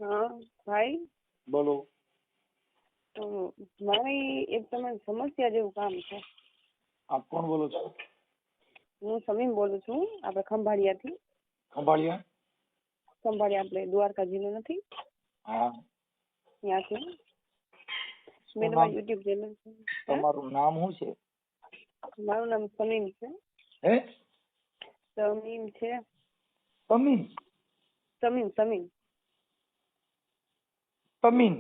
હા ભાઈ, બોલો. તો મારી એક તમારી સમસ્યા જેવું કામ છે. આપ કોણ બોલો છો? હું સમીમ બોલું છું, આપણે ખંભાળિયાથી. ખંભાળિયા? ખંભાળિયા આપણે દ્વારકા જિલ્લો નથી, હા, ત્યાંથી. શું મેં નામ? તમારી યુટ્યુબ ચેનલ છે. તમારું નામ શું છે? મારું નામ સમીમ છે. હે? સમીમ છે. તમીન? સમીમ સમીમ. તમીન?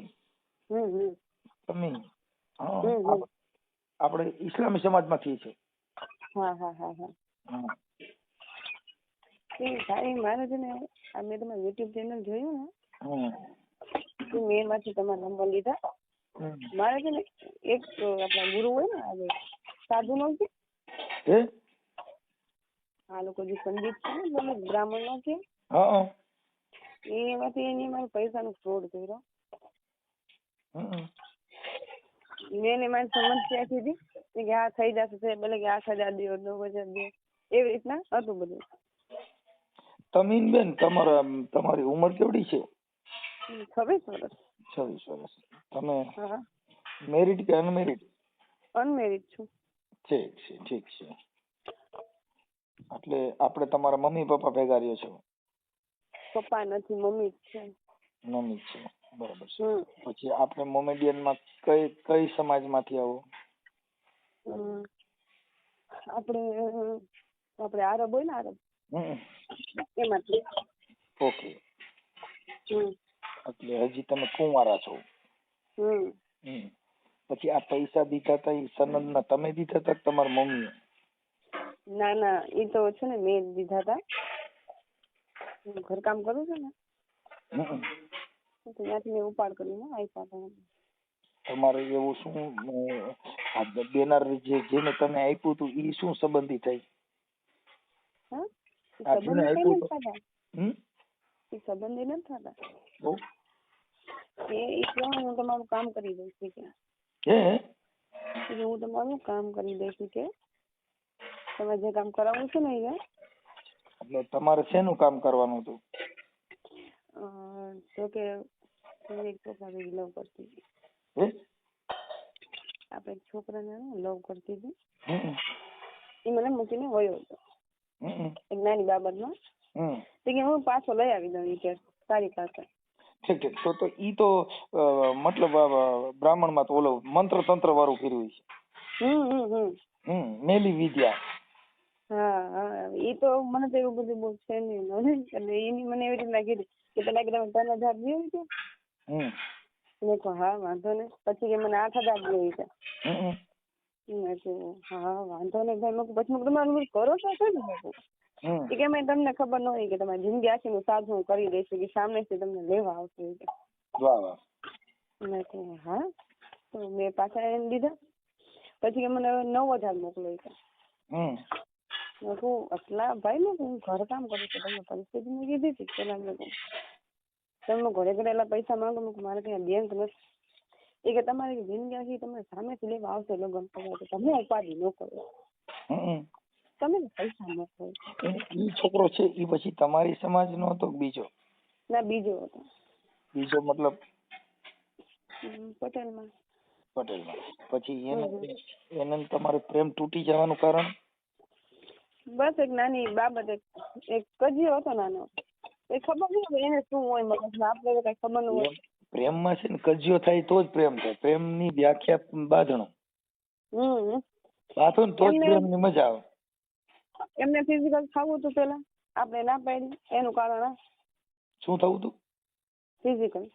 હમ. તમીન. હા, હમ. આપણે ઇસ્લામી સમાજમાંથી છે. હા. હા. ભાઈ મારે છે ને, મેં તમારું યુટ્યુબ ચેનલ જોયું ને, હમ. મેં એમાંથી તમારા નંબર લીધા. મારે છે ને એક આપણા ગુરુ હોય ને, આજે સાધુ નો છે, હે? આ લોકો જે પંડિત છે ને, તમે બ્રાહ્મણ નો છે, હા. એમાંથી એને મારે પૈસાનો ફ્રોડ કર્યો. મેં એને મારી સમસ્યા કીધી કે આ થઈ જશે, ભલે કે 8,000 દો, 9,000 દો, એવી રીતના હતું બધું. તમીન બેન, તમારી ઉંમર કેવડી છે? 26 વર્ષ. 26 વર્ષ. તમે હા. મેરિડ કે અનમેરિડ? અનમેરિડ છું. ઠીક છે. એટલે આપણે તમારા મમ્મી પપ્પા ભેગા રહ્યો છો? પપ્પા નથી, મમ્મી જ છે. મમ્મી છે, બરાબર છે. પછી આપણે મોમેડિયનમાં કઈ સમાજમાંથી આવો? આપણે આરબ હોય ને, આરબ એમાંથી. ઓકે. એટલે હજી તમે કુંવારા છો? પછી આ પૈસા દીધા હતા એ સનદના તમે દીધા હતા કે તમારા મમ્મીએ? ના, એ તો છે ને મેં દીધા હતા. હું ઘરકામ કરું છું ને, ત્યાંથી મેં ઉપાડ કરીને આપ્યા હતા. તમારે એવું શું દેનાર જેને તમે આપ્યું હતું એ શું સંબંધી થઈ? સંબંધી કઈ નથી થતા. એ સંબંધી નથી થતા. હું તમારું કામ કરી દઈશ કે હું તમારું કામ કરી દઈશ કે તમે જે કામ કરાવવું છે ને એ. એટલે તમારે શેનું કામ કરવાનું હતું? જો કે હું એક છોકરાને લવ કરતી હતી. આપણે છોકરાને લવ કરતી હતી, એ મને મૂકીને વયો હતો એક નાની બાબતમાં. હું પાછો લઈ આવી દઉં કે તારી પાસે. ઠીક. તો ઈ તો મતલબ બ્રાહ્મણ માં તો ઓલો મંત્ર તંત્ર વાળું કર્યું છે. મેલી વિદ્યા. હા, એ તો મને તો એવું બધું બહુ છે નહીં. એટલે એની મને એવી રીતના કીધી કે પેલા કે તમે 3,000 દે છે. મેં કહું હા વાંધો નહીં. પછી કે મને 8,000 દે છે. મેં કહું હા વાંધો નહીં ભાઈ. પછી તમારું કરો છો ને? એ કે તમને ખબર ન હોય કે તમારી જિંદગી આખીનું સાધુ હું કરી દઈશ કે સામેથી તમને લેવા આવશે. મેં કહું હા. તો મેં પાછા એને દીધા. પછી કે મને 9,000 મોકલો. મેં કહું આટલા ભાઈ ને હું ઘર કામ કરું છું, તમને પરિસ્થિતિ મેં કીધી હતી પેલા. મેં કહું તમે ઘરે એટલા પૈસા માંગો. મારે ત્યાં બેંક નથી. એ કે તમારી જિંદગી આખી તમને સામેથી લેવા આવશે લગ્ન કરવા, તો તમે ઉપાધિ ન કરો, તમે પૈસા મોકલો. ઈ છોકરો છે એ પછી તમારી સમાજ નો હતો બીજો? ના, બીજો હતો. બીજો મતલબ? પટેલમાં. પછી એને તમારે પ્રેમ તૂટી જવાનું કારણ? બસ એક નાની બાબત, એક કજિયો હતો નાનો. એ ખબર નહીં એને શું હોય મગજમાં, આપણે કઈ ખબર ન હોય. પ્રેમમાં છે ને કજિયો થાય તો જ પ્રેમ થાય. પ્રેમ ની વ્યાખ્યા બાંધણું. બાંધો ને તો જ પ્રેમ ની મજા આવે. એમને ફિઝિકલ થવું હતું પેલા, આપણે ના પાડી. એનું કારણ શું થવું હતું? ફિઝિકલ.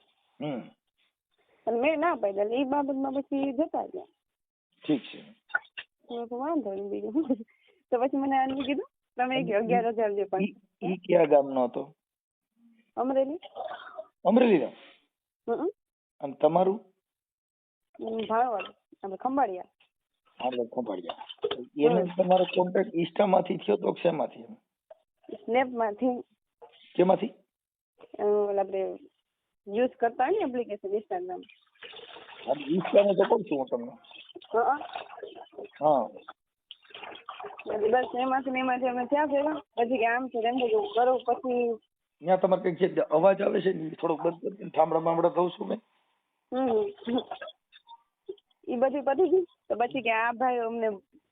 અને મેં ના પાડી. એટલે એ બાબતમાં પછી જતા ગયા. ઠીક છે. વાંધો નહીં બીજું. તો પછી મને આને કીધું તમે 11,000 દે. પણ ઈ કયા ગામનો હતો? અમરેલી. અમરેલી. અને તમારું? ભાણવડ, આપણે ખંભાળિયા. એને તમારો કોન્ટેક્ટ ઇન્સ્ટામાંથી થયો તો શેમાંથી? સ્નેપમાંથી. કેમાંથી? આપણે યુઝ કરતા હોય ને એપ્લિકેશન ઇન્સ્ટાગ્રામ. ઇન્સ્ટાને તો કહું છું હું તમને. બસ એમાંથી અમે ત્યાં ભેગા. પછી કે આમ છે તેમ કરું. પછી ત્યાં તમારે કઈક છે અવાજ આવે છે ને થોડોક બંધ કરી ઠામડા બામડા થઉં છું મેં. ઈ બધું પતી ગયું તો પછી કે આ ભાઈ અમને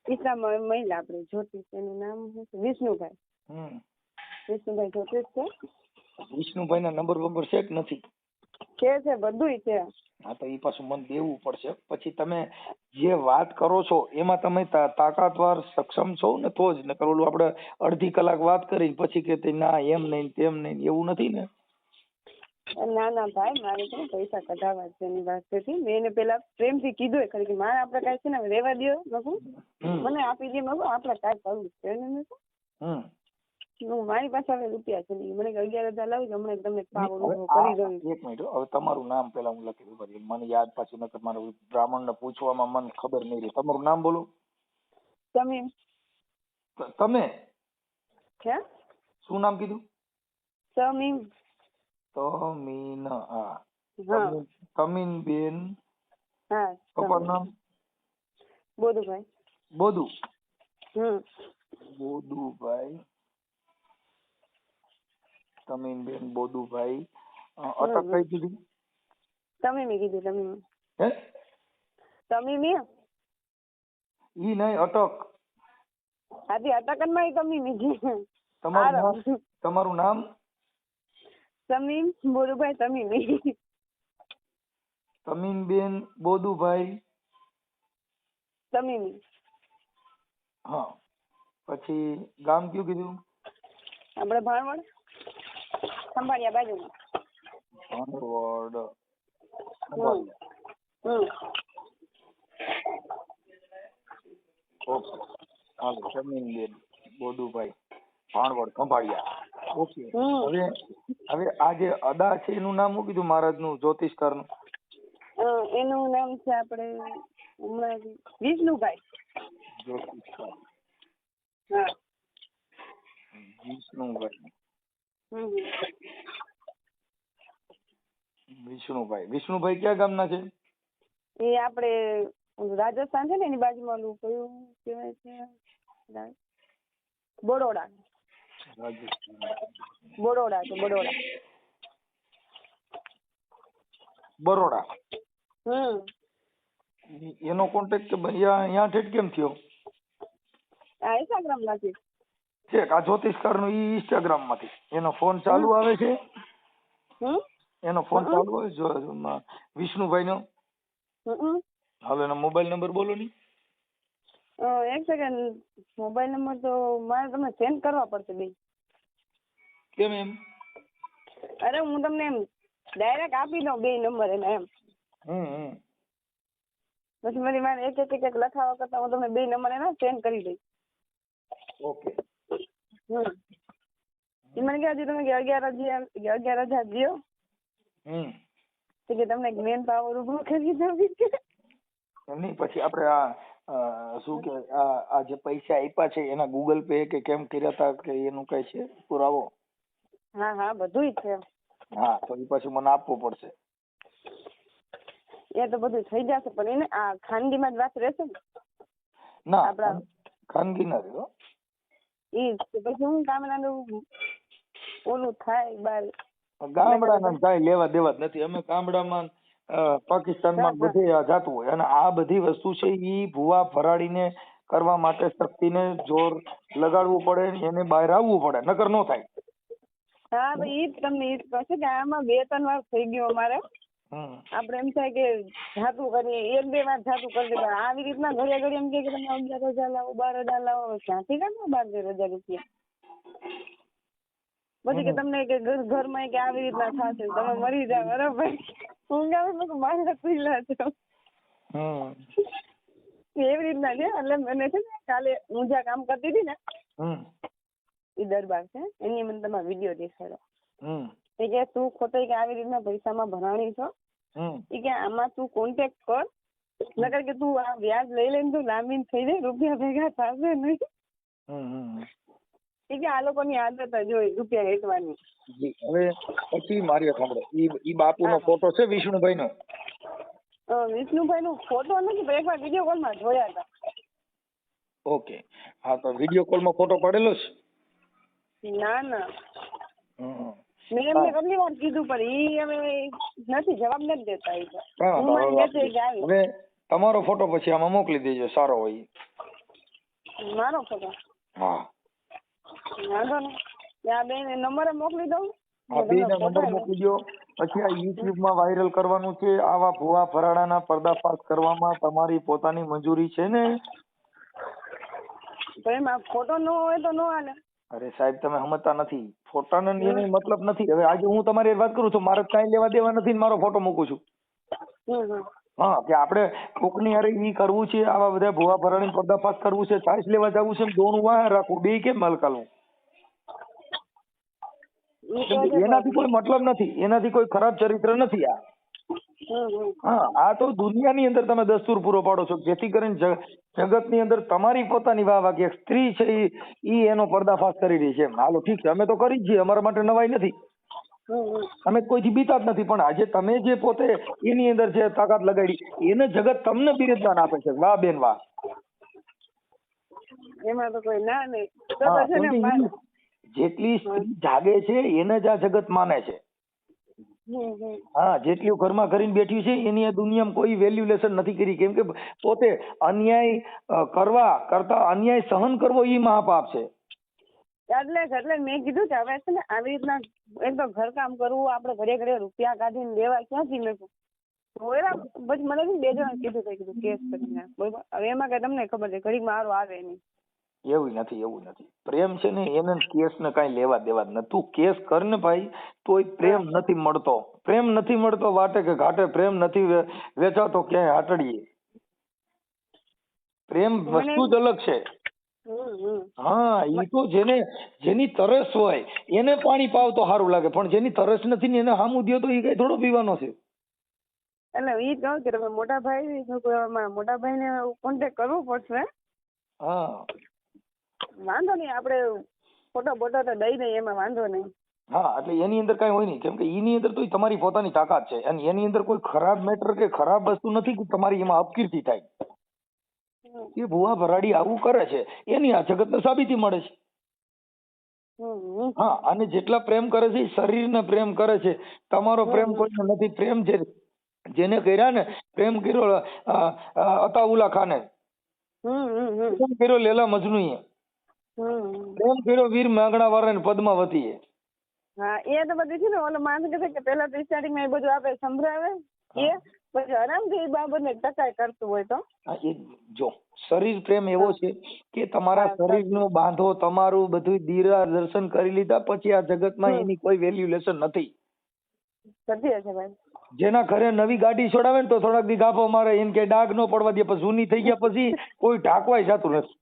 વિશ્રામ મહિલા આપણે જ્યોતિષ એનું નામ વિષ્ણુભાઈ. વિષ્ણુભાઈ જ્યોતિષ છે. વિષ્ણુભાઈ ના નંબર છે કે નથી? છે બધુંય છે. હા તો એ પાછું મન દેવું પડશે. પછી તમે જે વાત કરો છો એમાં તમે તાકાતવાર સક્ષમ છો ને તો જ. નકર ઓલું આપણે અડધી કલાક વાત કરી પછી કે ના એમ નહીં તેમ નહીં એવું નથી ને. ના ના ભાઈ મારે છે ને પૈસા કઢાવવા છે એની વાત હતી. મેં એને પેલા પ્રેમથી કીધું ખરી કે મારે આપણે કાંઈ છે ને રેવા દો મગું મને આપી દે મગું આપણે કાંઈ કરવું છે હું મારી પાસે હવે રૂપિયા છે મને 11,000 લાવી હમણાં તમને પાવર ઉભો કરી દઉં. એક મિનિટ હવે તમારું નામ પેલા હું લખી દઉં મને યાદ પાછું નકર મારે બ્રાહ્મણ ને પૂછવામાં મને ખબર નહીં રહી. તમારું નામ બોલો. સમીમ. તમે ક્યાં શું નામ કીધું? સમીમ. તમીન. હા તમીન બેન. હા પપ્પાનું નામ? બોધુભાઈ. બોધુ. બોધુભાઈ. તમીન બેન બોધુભાઈ. અટક કઈ કીધી? તમીમી કીધી. તમીમી. હે તમીમી ઈ નહીં અટક. હાજી અટકન માં તમીમી છે. તમારું નામ? તમીમ બોધુભાઈ તમીમી. તમીન બેન બોધુભાઈ તમીમી. હા પછી ગામ કયું કીધું? આપણે ભાણવડ ખંભાળિયા બાજુમાં. ભાણવડ ઓકે હાલો. તમીન બેન બોધુભાઈ ભાણવડ ખંભાળિયા. ઓકે હવે આ જે અદા છે એનું નામ શું કીધું મહારાજ નું જ્યોતિષકાર નું? એનું નામ છે આપણે હમણાં વિષ્ણુભાઈ. જ્યોતિષકાર. હા વિષ્ણુભાઈ. વિષ્ણુભાઈ ક્યાં ગામના છે? એ આપણે રાજસ્થાન છે ને એની બાજુમાં ઓલું કયું કહેવાય છે બરોડા. બરોડા છે બરોડા. બરોડા. એનો કોન્ટેક્ટ અહીંયા ઠેઠ કેમ થયો? આ ઇન્સ્ટાગ્રામ માંથી છે. આ જ્યોતિષકાર નું ઈ ઇન્સ્ટાગ્રામ માંથી એનો ફોન ચાલુ આવે છે. એનો ફોન ચાલુ આવે છે વિષ્ણુભાઈ નો. હવે એનો મોબાઈલ નંબર બોલો ની. એક સેકન્ડ. મોબાઈલ નંબર તો મારે તમને સેન્ડ કરવા પડશે બે. કેમ એમ? અરે હું તમને એમ ડાયરેક્ટ આપી દઉં બે નંબર એને એમ. પછી મારે એક લખાવા કરતા હું તમને બે નંબર એના સેન્ડ કરી દઈશ. ઓકે. એ મને કહે તમે 11,000 દો કે તમને મેન પાવર ઉભો કરી દઉં. નહીં પછી આપણે આ શું કે આ જે પૈસા આપ્યા છે એના ગૂગલ પે કે કેમ કર્યા હતા કે એનું કઈ છે પુરાવો? હા બધું છે. હા તો એ પછી મને આપવું પડશે. એ તો બધું થઈ જશે પણ એને આ ખાનગીમાં જ વાત રહેશે ને? ના આપણા ખાનગી ના રહ્યો. એ પછી હું ગામડાનું ઓલું થાય બાર. ગામડાના કાંઈ લેવા દેવા જ નથી. અમે ગામડામાં પાકિસ્તાનમાં બધે જાતું હોય અને આ બધી વસ્તુ છે ઈ ભૂવા ફરાડીને કરવા માટે શક્તિને જોર લગાડવું પડે એને બહાર આવવું પડે નકર નો થાય. હા ભાઈ ઈ જ તમને ઈ જ કહું છું કે આમાં 2-3 વાર થઈ ગયું અમારે. આપણે એમ થાય કે જાતું કરીએ 1-2 વાર જાતું કરી દે આવી રીતના ઘડિયા ઘડી એમ કે તમે 11,000 લાવો 12,000 લાવો ક્યાંથી કાઢો 12,000 રૂપિયા. પછી કે તમને કે ઘરમાં કે આવી રીતના થશે તમે મરી જાવ. અરે ભાઈ ઊંઘ આવે મારે પીલા છો એવી રીતના છે. એટલે મને છે ને કાલે હું જ્યાં કામ કરતી હતી ને એ દરબાર છે એની મને તમારો વિડીયો દેખાડો. એ કે તું ખોટે કે આવી રીતના પૈસામાં ભરાણી છો એ કે આમાં તું કોન્ટેક્ટ કર નકર કે તું આ વ્યાજ લઈ લઈને તું લાંબી થઈ જાય રૂપિયા ભેગા થશે નહીં. એ કે આ લોકોની આદત જ હોય રૂપિયા વેચવાની. હવે પછી મારી સાંભળો ઈ બાપુનો ફોટો છે વિષ્ણુભાઈ નો? વિષ્ણુભાઈ નો ફોટો નથી પણ એકવાર વિડીયો કોલમાં જોયા હતા. ઓકે હા તો વિડીયો કોલમાં ફોટો પડેલો છે? ના. મેં એમને કેટલી વાર કીધું પણ ઈ હવે નથી, જવાબ નથી દેતા. ઈ તો કાંઈ હું વાંધો મારી નહીં. મેસેજ આવી હવે તમારો ફોટો પછી આમાં મોકલી દેજો, સારો હોય. મારો ફોટો હા વાંધો નહીં. ત્યાં બેન નંબર મોકલી દઉં. હા, બેયના નંબર મોકલી દો. પછી આ યુટ્યુબ માં વાયરલ કરવાનું છે. આવા ભુવા ફરાડાના પર્દાફાશ કરવામાં તમારી પોતાની મંજૂરી છે ને? તો એમાં ફોટો ન હોય તો ન હાલે. અરે સાહેબ, તમે સમજતા નથી. ફોટાનો એનો મતલબ નથી. હવે આજે હું તમારી વાત કરું છું, મારે કાંઈ લેવા દેવા નથી ને મારો ફોટો મૂકું છું. હા, કે આપણે કોકની હારે ઈ કરવું છે, આવા બધા ભુવા ફરાડી પર્દાફાશ કરવું છે, ચાર્જ લેવા જવું છે, દોણું વાહ રાખવું, બે કેમ હલકાલું? એનાથી કોઈ મતલબ નથી, એનાથી કોઈ ખરાબ ચરિત્ર નથી આ. હા, આ તો દુનિયાની અંદર તમે દસ્તુર પૂરો પાડો છો, જેથી કરીને જગતની અંદર તમારી પોતાની વાહ કે સ્ત્રી છે ઈ એનો પર્દાફાશ કરી રહી છે. હાલો ઠીક છે, અમે તો કરી જ છીએ, અમારા માટે નવાઈ નથી, અમે કોઈથી બીતા જ નથી. પણ આજે તમે જે પોતે એની અંદર જે તાકાત લગાડી એને જગત તમને બિરદાન આપે છે. વાહ બેન વાહ. એમાં તો કોઈ ના નહીં. જેટલી સ્ત્રી જાગે છે એને જ આ જગત માને છે. હા, જેટલી ઘરમાં કરીને બેઠી છે એની આ દુનિયામાં કોઈ વેલ્યુલેશન નથી કરી, કેમ કે પોતે અન્યાય કરતા અન્યાય સહન કરવો એ મહાપાપ છે. એટલે મેં કીધું કે હવે છે ને આવી રીતના એક તો ઘરકામ કરવું, આપણે ઘરે ઘરે રૂપિયા કાઢીને લેવા ક્યાંથી મેકું. પછી મને 2 જણા કીધું કેસ કરી નાખ, બરોબર. હવે એમાં કઈ તમને ખબર છે ઘડીક મારો આવે નહીં. એવું નથી. પ્રેમ છે ને એને કેસ ને કઈ લેવા દેવા જ નથી. તું કેસ કર ને ભાઈ, તોય પ્રેમ નથી મળતો. પ્રેમ નથી મળતો વાટે કે ઘાટે, પ્રેમ નથી વેચાતો ક્યાંય હાટડીએ. પ્રેમ વસ્તુ જ અલગ છે. હા, ઈ તો જેની તરસ હોય એને પાણી પાવ તો સારું લાગે, પણ જેની તરસ નથી ને એને સામું દ્યો તો ઈ કઈ થોડો પીવાનો છે. એટલે ઈ કહું કે મોટા ભાઈ ને કોન્ટેક્ટ કરવો પડશે. હા, વાંધો નહીં, આપણે ફોટો બોટો તો દઈ દઈએ, એમાં વાંધો નહીં. હા, એટલે એની અંદર કઈ હોય નહીં, કેમ કે એની અંદર તો તમારી પોતાની તાકાત છે, અને એની અંદર કોઈ ખરાબ મેટર કે ખરાબ વસ્તુ નથી કે તમારી એમાં અપકીર્તિ થાય. એ ભુવા ભરાડી આવું કરે છે એની આ જગતને સાબિતી મળે છે. હા, અને જેટલા પ્રેમ કરે છે શરીરને પ્રેમ કરે છે. તમારો પ્રેમ કોઈને નથી. પ્રેમ જેને કર્યા ને, પ્રેમ કર્યો અતાઉલ્લા ખાને, પ્રેમ કર્યો લેલા મજનુએ, પ્રેમ કર્યો વીર માંગણા વાળા પદ્માવતીએ. હા, એ તો બધું છે ને ઓલો માણસ કહે કે પેલા તો સ્ટાર્ટિંગ માં એ બધું આપણે સંભળાવે, એ પછી આરામથી એ બાબતને ટકાઈ કરતું હોય તો. એ જો શરીર પ્રેમ એવો છે કે તમારા શરીરનો બાંધો, તમારું બધું દીરા દર્શન કરી લીધા પછી આ જગતમાં એની કોઈ વેલ્યુલેશન નથી. સત્ય છે ભાઈ. જેના ઘરે નવી ગાડી છોડાવે ને તો થોડાક દી ગાફો મારે, એમ કે ડાઘ ન પડવા દે, પછી જૂની થઈ ગયા પછી કોઈ ઢાંકવાય જતું નથી.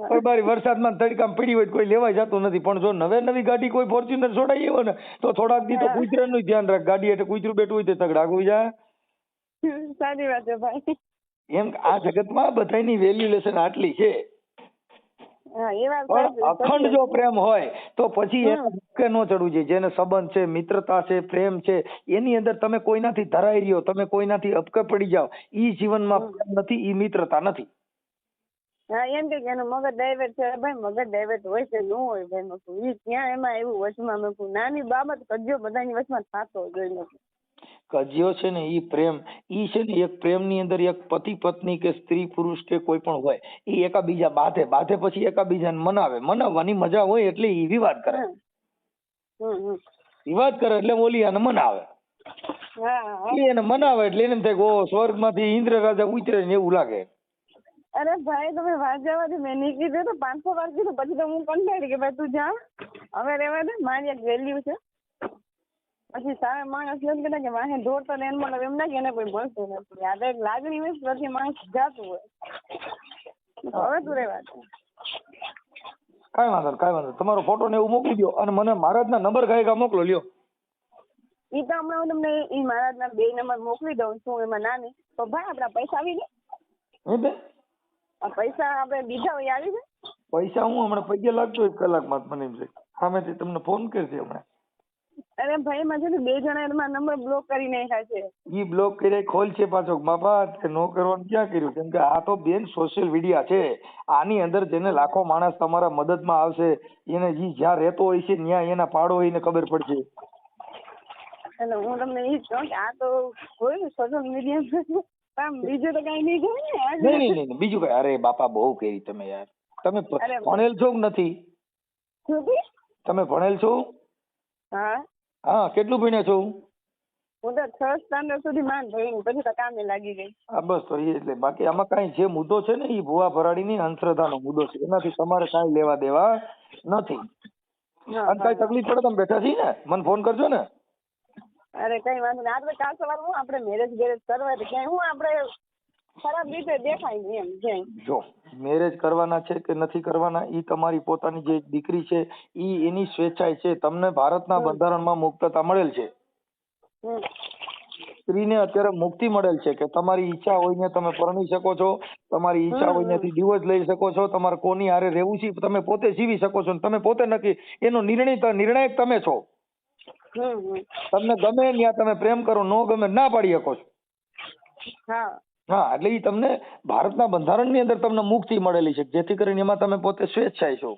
કોઈ બારી વરસાદમાં તડકામાં પડી હોય કોઈ લેવાય જતું નથી. પણ જો નવી ગાડી કોઈ ફોર્ચ્યુનર છોડાઈ હોય ને તો થોડાક દી તો કૂતરાનું ધ્યાન રાખ. ગાડી એટલે કૂતરું બેઠું હોય તો તગડાક હોય જાય. સાચી વાત છે ભાઈ. એમ આ જગતમાં બધાની વેલ્યુલેશન આટલી છે. પણ અખંડ જો પ્રેમ હોય તો પછી એને ધક્કે ન ચડવું જોઈએ. જેને સંબંધ છે, મિત્રતા છે, પ્રેમ છે, એની અંદર તમે કોઈનાથી ધરાઈ રહ્યો, તમે કોઈનાથી અપકે પડી જાઓ, ઈ જીવનમાં પ્રેમ નથી, ઈ મિત્રતા નથી. હા, એમ કે એનું મગજ ડાયવર્ટ છે ભાઈ. મગજ ડાયવર્ટ હોય છે, ન હોય ભાઈ. ઈ ક્યાં એમાં એવું વચમાં મૂકું. નાની બાબત કજ્યો બધાની વચમાં થતો જોઈ. કજિયો છે ને ઈ પ્રેમ, ઈ છે ને એક પ્રેમની અંદર એક પતિ પત્ની કે સ્ત્રી પુરુષ કે કોઈ પણ હોય, ઈ એકાબીજા બાંધે પછી એકાબીજાને મનાવવાની મજા હોય એટલે ઈ વિવાદ કરે. વિવાદ કરે એટલે ઓલી આને મનાવે. એને મનાવે એટલે એને થાય ઓ સ્વર્ગમાંથી ઇન્દ્ર રાજા ઉતરે ને એવું લાગે. અરે ભાઈ, તમે વાત જવા દે. મેં નહીં કીધું તો 500 વાર કીધું, પછી તો હું કંટાળી કે ભાઈ તું જા, હવે રહેવા દે. મારી એક વેલ્યુ છે. પછી સારા માણસ એમ કે વાહે દોડતો ને મતલબ એમ ના કે એને કોઈ મળતું નથી. આ તો એક લાગણી હોય, પ્રતિ માણસ જાતું હોય. હવે તું રહેવા દે. કાંઈ વાંધો. તમારો ફોટો ને એવું મોકલી દો અને મને મહારાજના નંબર ગાયકા મોકલો લ્યો. ઈ તો હમણાં હું તમને ઈ મહારાજના 2 નંબર મોકલી દઉં છું. એમાં નાની તો ભાઈ આપડા પૈસા આવી જાય. પૈસા આપણે દીધા હોય આવી જાય. પૈસા હું હમણાં પગે લાગતો 1 કલાકમાં મને એમ છે. સામેથી તમને ફોન કરશે હમણાં. અરે ભાઈ માં છે ને 2 જણા એમાં નંબર બ્લોક કરી નાખ્યા છે. ઈ બ્લોક કરી ખોલ છે પાછો બાપા, તે નો કરવાનું ક્યાં કર્યું? કેમ કે આ તો બેન સોશિયલ મીડિયા છે, આની અંદર જેને લાખો માણસ તમારા મદદમાં આવશે, એને જી જ્યાં રહેતો હોય છે ત્યાં એના પાડો હોય એને ખબર પડશે. એટલે હું તમને ઈ જ કહું કે આ તો કોઈ સોશિયલ મીડિયા કામ બીજું તો કઈ નહીં જોયું ને. નહીં બીજું કઈ. અરે બાપા બહુ કરી તમે યાર. તમે ભણેલ છો કે નથી? તમે ભણેલ છો? હા હા, કેટલું ભણ્યા છો? હું તો 6th સ્ટાન્ડર્ડ સુધી માન ભણી, પછી તો કામે લાગી ગઈ. હા બસ તો એટલે બાકી આમાં કઈ જે મુદ્દો છે ને એ ભુવા ભરાડીની અંધશ્રદ્ધાનો મુદ્દો છે, એનાથી તમારે કઈ લેવા દેવા નથી. અને કઈ તકલીફ પડે તમે બેઠા છીએ ને, મને ફોન કરજો ને. અરે કઈ વાંધો નહીં. આપણે કાલ સવારે હું આપણે મેરેજ કરવા તો ક્યાંય હું આપણે ખરાબ રીતે દેખાય ને એમ છે. જો મેરેજ કરવાના છે કે નથી કરવાના એ તમારી પોતાની જે દીકરી છે ઈ એની સ્વેચ્છાએ છે. તમને ભારતના બંધારણમાં મુક્તતા મળેલ છે. સ્ત્રીને અત્યારે મુક્તિ મળેલ છે કે તમારી ઈચ્છા હોય ને તમે પરણી શકો છો, તમારી ઈચ્છા હોય ત્યાંથી ડિવોર્સ લઈ શકો છો, તમારે કોની હારે રહેવું છે તમે પોતે જીવી શકો છો, તમે પોતે નક્કી, એનો નિર્ણાયક તમે છો. તમને ગમે ત્યાં તમે પ્રેમ કરો, નો ગમે ના પાડી શકો છો. હા, એટલે ઈ તમને ભારતના બંધારણની અંદર તમને મુક્તિ મળેલી છે, જેથી કરીને એમાં તમે પોતે સ્વેચ્છાય છો.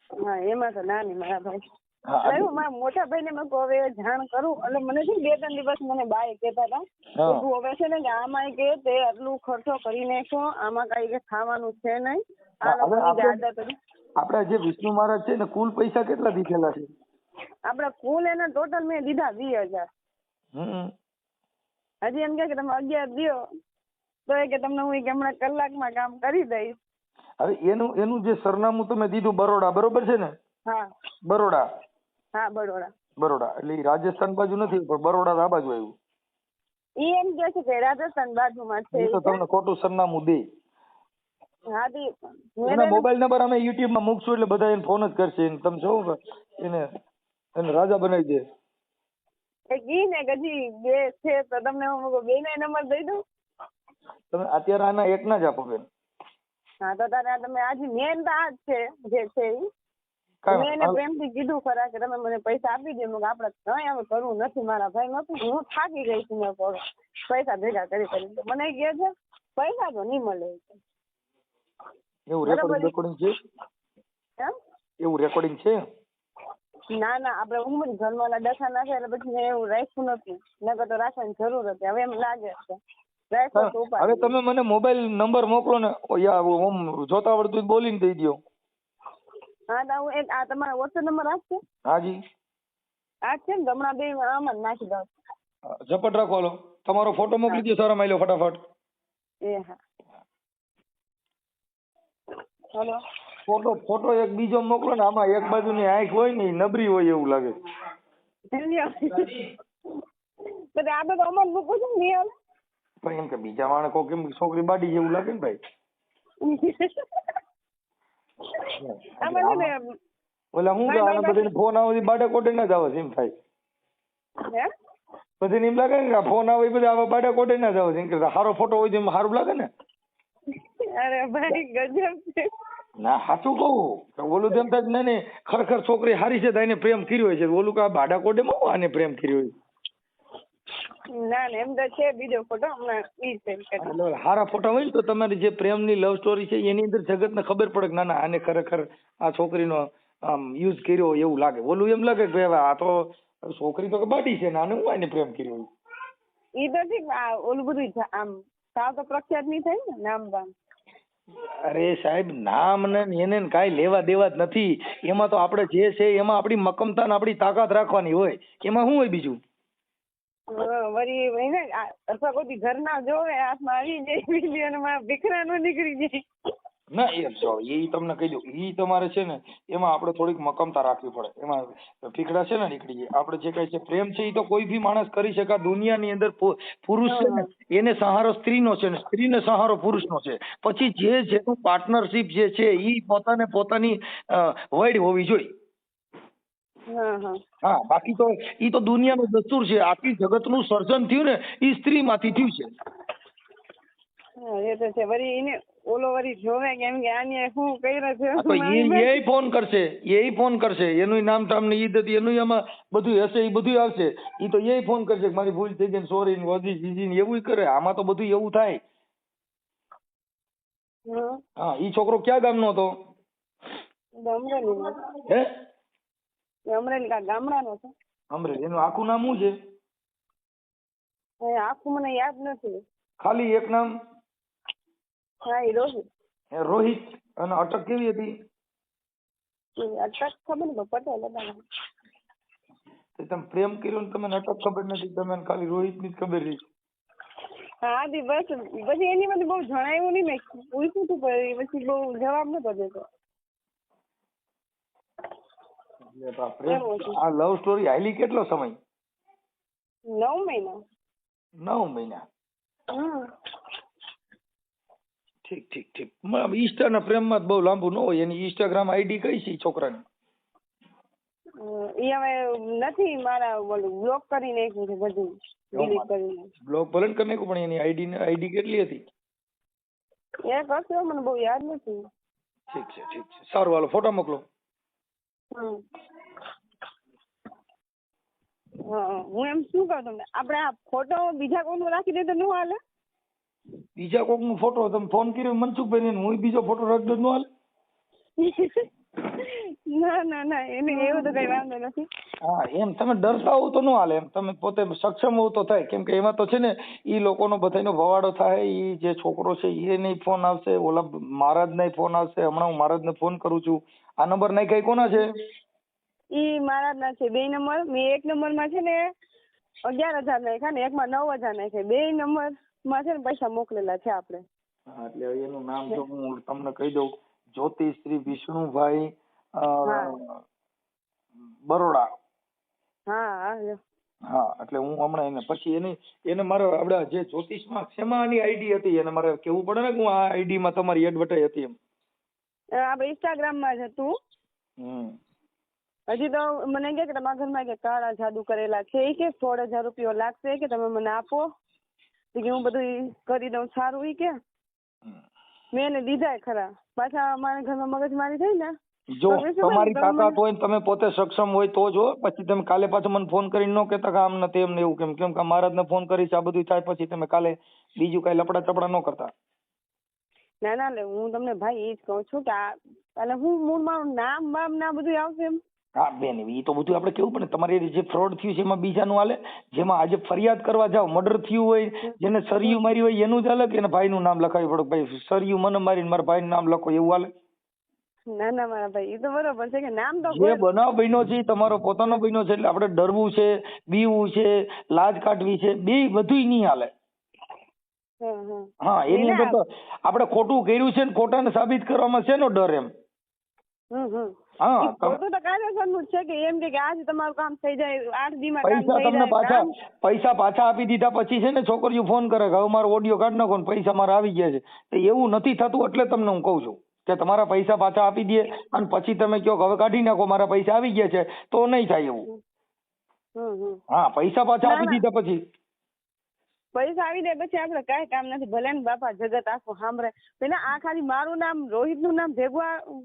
હા, એમાં તો ના નહીં મારા ભાઈ. હું મારા મોટા ભાઈ ને મેં હવે જાણ કરું, એટલે મને છે 2-3 દિવસ મને બાય કહેતા હતા તું હવે છે ને કે આમાં કે તે આટલું ખર્ચો કરી નાખો, આમાં કઈ કે ખાવાનું છે નહીં. આપડા જે વિષ્ણુ મહારાજ છે ને કુલ પૈસા કેટલા દીધેલા છે? આપડે કુલ એને ટોટલ મેં દીધા 20,000. હજી એમ કે તમે 11 દો તો એ કે તમને હું હમણાં કલાકમાં કામ કરી દઈશ. હવે એનું જે સરનામું તમે દીધું બરોડા, બરોબર છે ને? હા બરોડા. હા બરોડા. એટલે રાજસ્થાન બાજુ નથી પણ બરોડા આ બાજુ આવ્યું. ઈ એમ કે છે કે રાજસ્થાન બાજુમાં છે. તો તમને ખોટું સરનામું દે. હા એના મોબાઈલ નંબર અમે યુટ્યુબ માં મૂકશું એટલે બધા એને ફોન જ કરશે. તમે જો એને રાજા બનાવી દે. ઈ ને ગજી 2 છે તો તમને હું 2 ના નંબર દઈ દઉં. તમે અત્યારે આના એક ના જ આપો બેન. હા તો તારે તમે આજે મેન તો આ જ છે જે છે ઈ. મેં એને પ્રેમથી કીધું ખરા કે તમે મને પૈસા આપી દે. આપણે કઈ હવે કરવું નથી મારા ભાઈ નથી, હું થાકી ગઈ છું મેં પૈસા ભેગા કરી. મને કહે છે પૈસા તો નહીં મળે. એવું રેકોર્ડિંગ છે? એવું રેકોર્ડિંગ છે? ના આપણે ઉમર ઘરવાળા ડખા નાખે એટલે પછી મેં એવું રાખ્યું નથી, નકર તો રાખવાની જરૂર હતી. હવે એમ લાગે છે હવે તમે મને મોબાઈલ નંબર મોકલો ને, જોતા આવડતું બોલીને દઈ દો. હા તો હું આ તમારો વોટ્સએપ નંબર આપશે? હાજી આ છે ને હમણાં 2 આમ જ નાખી દઉં. ઝપટ રાખો. હાલો તમારો ફોટો મોકલી દો સારા માયલો ફટાફટ. એ હા હેલો. ફોટો એક બીજો મોકલો ને. આમાં એક બાજુની આંખ હોય ને નબળી હોય એવું લાગે. આ તો અમાર મૂકું છું ને પણ એમ કે બીજા માણસો કેમ છોકરી બાડી જેવું લાગે ને ભાઈ. ઓલા હું બધાને ફોન આવે બાડા કોટે ના જ આવે એમ થાય. બધી એમ લાગે ને ફોન આવે બધા બાડા કોટે ના જ આવે એમ કે સારો ફોટો હોય તો સારું લાગે ને. અરે ભાઈ ગજબ છે. ના સાચું કહું ઓલું તેમ થાય ને ખરેખર છોકરી હારી છે તો એને પ્રેમ કર્યો હોય છે, ઓલું કા બાડા કોટે માં આને પ્રેમ કર્યો હોય. ના એમ તો છે બીજો ફોટો હમણાં ઈ સેન્ડ કરી. હારા ફોટા હોય ને તો તમારી જે પ્રેમની લવ સ્ટોરી છે એની અંદર જગતને ખબર પડે કે ના આને ખરેખર આ છોકરીનો યુઝ કર્યો એવું લાગે. ઓલું એમ લાગે કે આ તો છોકરી તો બાટી છે ને આને હું આને પ્રેમ કર્યો. ઈ તો ઠીક, ઓલું બધું આમ સાવ તો પ્રખ્યાત નહીં થાય ને નામ બામ. અરે સાહેબ નામ ને એને કાંઈ લેવા દેવા જ નથી. એમાં તો આપણે જે છે એમાં આપણી મક્કમતા ને આપણી તાકાત રાખવાની હોય. એમાં શું હોય બીજું? વળી ને અથવા કોઈ ઘરના જોવે હાથમાં આવી જાય વિડીયો ભીખરા નો નીકળી જાય. ના એ તમને કહી દઉં, એ તમારે છે ને એમાં આપણે થોડીક મક્કમતા રાખવી પડે. એમાં ફીકડા છે ને નીકળી જાય. આપણે જે કઈ છે પ્રેમ છે એ તો કોઈ બી માણસ કરી શકે. દુનિયાની અંદર પુરુષ છે ને એને સહારો સ્ત્રીનો છે ને સ્ત્રીને સહારો પુરુષનો છે. પછી જેનું પાર્ટનરશિપ જે છે એ પોતાની વૈડ હોવી જોઈએ. હા બાકી તો ઈ તો દુનિયાનો દસ્તુર છે. આખી જગતનું સર્જન થયું ને એ સ્ત્રી માંથી થયું છે. એ તો છે. વળી એને ઓલો વળી જોવે કેમ કે આને શું કર્યું છે તો એ ફોન કરશે એનું નામ તમને ઈ હતી એનું એમાં બધું હશે એ બધું આવશે ઈ તો એ ફોન કરશે કે મારી ભૂલ થઈ ગઈ સોરી ને વધી જીજી ને એવું કરે આમાં તો બધું એવું થાય. હા ઈ છોકરો ક્યાં ગામનો હતો? અમરેલી. હે અમરેલી ગામડાનો છે. અમરેલી. એનું આખું નામ શું છે? આખું મને યાદ નથી. ખાલી એક નામ? હા એ રોહિત. રોહિત. અને અટક કેવી હતી? અટક ખબર ને પટેલ હતા. તમે પ્રેમ કર્યો ને તમને અટક ખબર નથી તમે ખાલી રોહિત ની જ ખબર રહી. હા દી બસ પછી એની મને બહુ જણાવ્યું નહીં મેં પૂછ્યું હતું પછી બહુ જવાબ નતો દેતો. આ લવ સ્ટોરી હાલી કેટલો સમય? 9 મહિના. 9 મહિના. ઠીક. ઈસ્ટા ના પ્રેમમાં બહુ લાંબુ ન હોય. એની ઇન્સ્ટાગ્રામ આઈડી કઈ છે છોકરાની? એ હવે નથી મારા બ્લોક કરી નાખ્યું છે બધું ડિલીટ કરીને. બ્લોક ભલે કરી નાખ્યું પણ એની આઈડી કેટલી હતી? એક હશે મને બહુ યાદ નથી. ઠીક છે સારું હાલો ફોટો મોકલો. હું એમ શું કહું તમને આપણે આ ફોટો બીજા કોઈનો રાખી દે તો ન હાલે? બીજા કોઈક નો ફોટો તમે ફોન કર્યો મનસુખભાઈ ને હું બીજો ફોટો રાખી દઉં ન હાલે? ના એને એવું તો કઈ વાંધો નથી. હા એમ તમે ડરતા હોવ તો ન હાલે એમ તમે પોતે સક્ષમ હોવ તો થાય કેમ કે એમાં તો છે ને ઈ લોકોનો બધાનો ભવાડો થાય ઈ જે છોકરો છે એ નહીં ફોન આવશે ઓલા મહારાજ ને ફોન આવશે હમણાં હું મહારાજ ને ફોન કરું છું. આ નંબર નાખ્યા કોના છે? ઈ મહારાજ ના છે 2 નંબર. મેં 1 નંબર માં છે ને 11,000 નાખ્યા ને એકમાં 9,000 નાખ્યા. 2 નંબર માં છે ને પૈસા મોકલેલા છે આપણે. હા એટલે એનું નામ જો હું તમને કહી દઉં જ્યોતિષ શ્રી વિષ્ણુભાઈ બરોડા. હા એટલે હું હમણાં એને પછી એને મારે આપડે જે જ્યોતિષમાં શેમાં આની આઈડી હતી એને મારે કેવું પડે ને કે હું આ આઈડી માં તમારી એડવર્ટાઈઝ હતી એમ. આપણે ઇન્સ્ટાગ્રામ માં જ હતું. હજી તો મને કે તમારા ઘરમાં કે કાળા જાદુ કરેલા છે કે 16,000 રૂપિયા લાગશે કે તમે મને આપો કે હું બધું કરી દઉં સારું ઈ કે મેં એને દીધા ખરા. પાછા અમારા ઘરમાં મગજમારી થઈ ને જો તમારી તાકાત હોય તમે પોતે સક્ષમ હોય તો જો પછી તમે કાલે પાછો મને ફોન કરીને ન કહેતા કે આમ ને તેમ ને એવું કેમ કે મહારાજ ને ફોન કરીશ આ બધું થાય પછી તમે કાલે બીજું કઈ લપડા ચપડા ન કરતા. ના હું તમને ભાઈ એ જ કહું છું કે એટલે હું મારું નામ બામ ના બધું આવશે એમ. હા બેન એ તો બધું આપણે કેવું પડે તમારી જે ફ્રોડ થયું છે એમાં બીજાનું હાલે જેમાં આજે ફરિયાદ કરવા જાવ મર્ડર થયું હોય જેને સરિયું મારી હોય એનું જ હાલે કે ભાઈનું નામ લખાવી પડે ભાઈ સરિયું મને મારીને મારા ભાઈનું નામ લખો એવું હાલે? ના મારા ભાઈ એ તો બરોબર છે કે નામ તો જે બનાવ બન્યો છે તમારો પોતાનો બન્યો છે એટલે આપણે ડરવું છે બીવું છે લાજ કાઢવી છે બે બધું નહીં હાલે. હા એની અંદર તો આપણે ખોટું કર્યું છે ને ખોટાને સાબિત કરવામાં છે નો ડર એમ. પૈસા પાછા આપી દીધા પછી છે ને છોકરીઓ ફોન કરે કે હવે મારો ઓડિયો કાઢ નાખો ને પૈસા મારા આવી ગયા છે. એવું નથી થતું એટલે તમને હું કઉ છું કે તમારા પૈસા પાછા આપી દે અને પછી તમે કહો હવે કાઢી નાખો મારા પૈસા આવી ગયા છે તો નહીં થાય એવું. હા પૈસા પાછા આપી દીધા પછી પૈસા આવી જાય પછી આપડે કઈ કામ નથી ભલે ને બાપા જગત આખું સાંભળે પેલા આ ખાલી મારું નામ રોહિત નું નામ ભેગું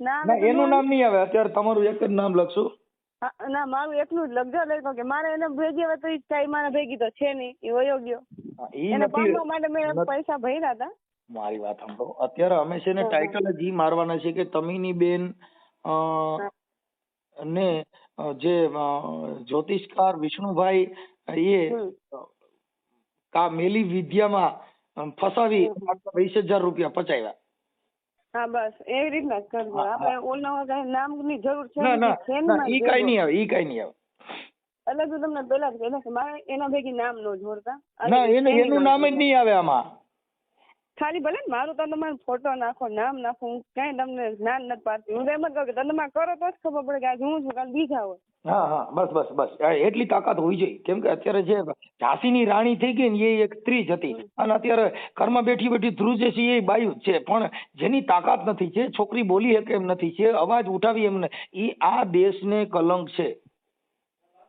ના એનું નામ નહીં આવે અત્યારે તમારું એક જ નામ લખશું. ના મારું એકલું જ લખજો લખો કે મારે એને ભેગી હવે તો કઈ મારા ભેગી તો છે નહીં એ વયો ગયો એને પામવા માટે મેં પૈસા ભર્યા હતા. મારી વાત સાંભળો અત્યારે અમે છે ને ટાઇટલ જ મારવાના છે કે તમીની બેન ને જે જ્યોતિષકાર વિષ્ણુભાઈ એ મેલી વિદ્યામાં ફસાવી 20,000 રૂપિયા પચાવ્યા. હા બસ એવી રીતના જ કરજો આપણે ઓલના કઈ નામની જરૂર છે ના ઈ કઈ નહીં આવે એટલે તો તમને પેલા જ કહ્યું કે મારે એના ભેગી નામ ન જોડતા. ના એનું નામ જ નહીં આવે આમાં. ખાલી ભલે ને મારું તો તમારે ફોટો નાખો નામ નાખો હું કઈ તમને જ્ઞાન નથી પાડતી. હું તો એમ જ કહું કે તમે કરો તો જ ખબર પડે કે આજે હું છું કાલે બીજા હોય. હા બસ એટલી તાકાત હોવી જોઈએ કેમ કે અત્યારે જે ઝાંસીની રાણી થઈ ગઈ ને એ એક સ્ત્રી જ હતી અને અત્યારે ઘરમાં બેઠી ધ્રુજે છે એ બાયું જ છે પણ જેની તાકાત નથી છે છોકરી બોલી શકે એમ નથી છે અવાજ ઉઠાવી એમ એ આ દેશને કલંક છે.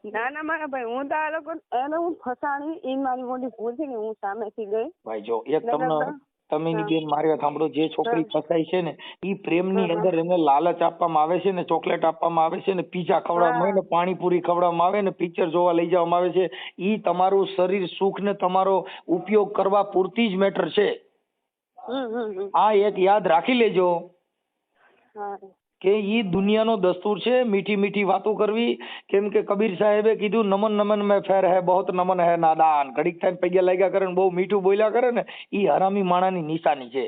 ના મારા ભાઈ હું તો આ લોકો એને હું ફસાણી એ મારી મોટી ભૂલ છે કે હું સામેથી ગઈ. ભાઈ જો એક તમને તમે એની બેન મારી વાત સાંભળો, જે છોકરી ફસાઈ છે ને ઈ પ્રેમની અંદર એને લાલચ આપવામાં આવે છે ને, ચોકલેટ આપવામાં આવે છે ને, પીઝા ખવડાવવામાં આવે ને, પાણીપુરી ખવડાવવામાં આવે ને, પિક્ચર જોવા લઈ જવામાં આવે છે. ઈ તમારું શરીર સુખ ને તમારો ઉપયોગ કરવા પૂરતી જ મેટર છે. આ એક યાદ રાખી લેજો કે ઈ દુનિયાનો દસ્તુર છે, મીઠી મીઠી વાતો કરવી. કેમ કે કબીર સાહેબે કીધું નમન નમન મેં ફેર હે બહોત નમન હે નાદાન. ઘડીક થાય પૈયા લાગ્યા કરે ને બહુ મીઠું બોલ્યા કરે ને ઈ હરામી માણાની નિશાની છે.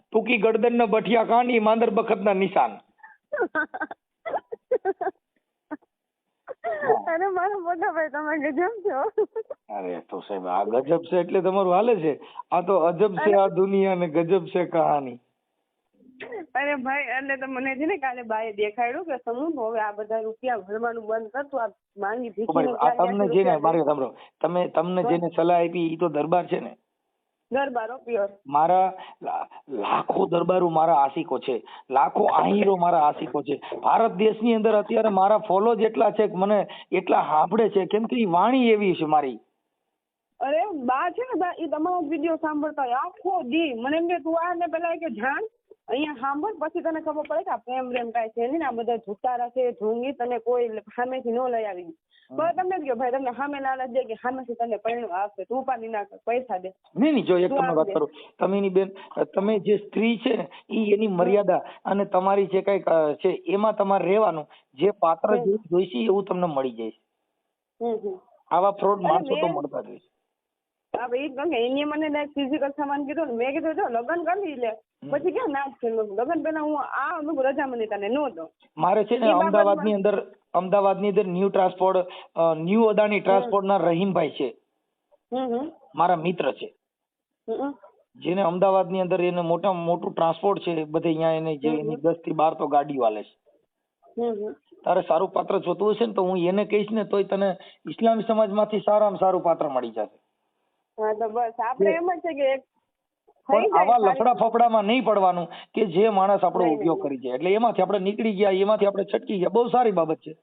ટૂંકી ગરદન ને બઠિયા કાન ઈ માંદર બખત ના નિશાન. અરે મારો મોટા ભાઈ તમે ગજબ છો. અરે તો સાહેબ આ ગજબ છે એટલે તમારું હાલે છે. આ તો અજબ છે આ દુનિયા ને ગજબ છે કહાની. અરે ભાઈ એટલે તો મને છે ને કાલે બાએ દેખાડ્યું કે સમૂહ હવે આ બધા રૂપિયા ભરવાનું બંધ કરતું, આ માંગી ભીખી આ તમને જેને મારી સાંભળો, તમને જેને સલાહ આપી ઈ તો દરબાર છે ને. દરબારો પ્યોર. મારા લાખો દરબારો મારા આશિકો છે, લાખો આહીરો મારા આશિકો છે. ભારત દેશની અંદર અત્યારે મારા ફોલો જ એટલા છે કે મને એટલા સાંભળે છે કેમ કે ઈ વાણી એવી છે મારી. અરે બા છે ને બા, ઈ તમારો વિડીયો સાંભળતા હોય આખો દી. મને એમ કે તું આ ને પેલા કે જાણ અહીંયા સાંભળ, પછી તને ખબર પડે કે આ પ્રેમ કાંઈ છે નહીં, આ બધા જુતારા છે ઢોંગી, તને કોઈ સામેથી ન લઈ આવી. પણ તમને જ કહો ભાઈ તમને સામે લાલચ દે કે સામેથી તને પરિણામ આપશે, તું ઉપાડી ના કર, પૈસા દે. નહીં જો એક તમને વાત કરું, તમે એની બેન તમે જે સ્ત્રી છે ને ઈ એની મર્યાદા અને તમારી જે કઈક છે એમાં તમારે રહેવાનું. જે પાત્ર જોઈશે એવું તમને મળી જાય. આવા ફ્રોડ માણસો તો મળતા જ હોય. હા ભાઈ કહું કે એને મને ફિઝિકલ સામાન કીધું ને મેં કીધું જો લગ્ન કરી લે પછી ક્યાં ના જ છે. લગ્ન પેલા હું આ અનુભવ રજામંદી તને નો દો. મારે છે ને અમદાવાદની અંદર new transport new Adani transport ના રહીમભાઈ છે, મારા મિત્ર છે, જેને અમદાવાદની અંદર એને મોટું ટ્રાન્સપોર્ટ છે બધે. અહીંયા એને જે એની 10 થી 12 તો ગાડીઓ હાલે છે. તારે સારું પાત્ર જોતું હશે ને તો હું એને કહીશ ને તોય તને ઇસ્લામી સમાજમાંથી સારામાં સારું પાત્ર મળી જશે. હા તો બસ આપણે એમ જ છે કે પણ આવા લફડા ફફડામાં નહીં પડવાનું કે જે માણસ આપણો ઉપયોગ કરી જાય. એટલે એમાંથી આપણે નીકળી ગયા, એમાંથી આપણે છટકી ગયા, બહુ સારી બાબત છે.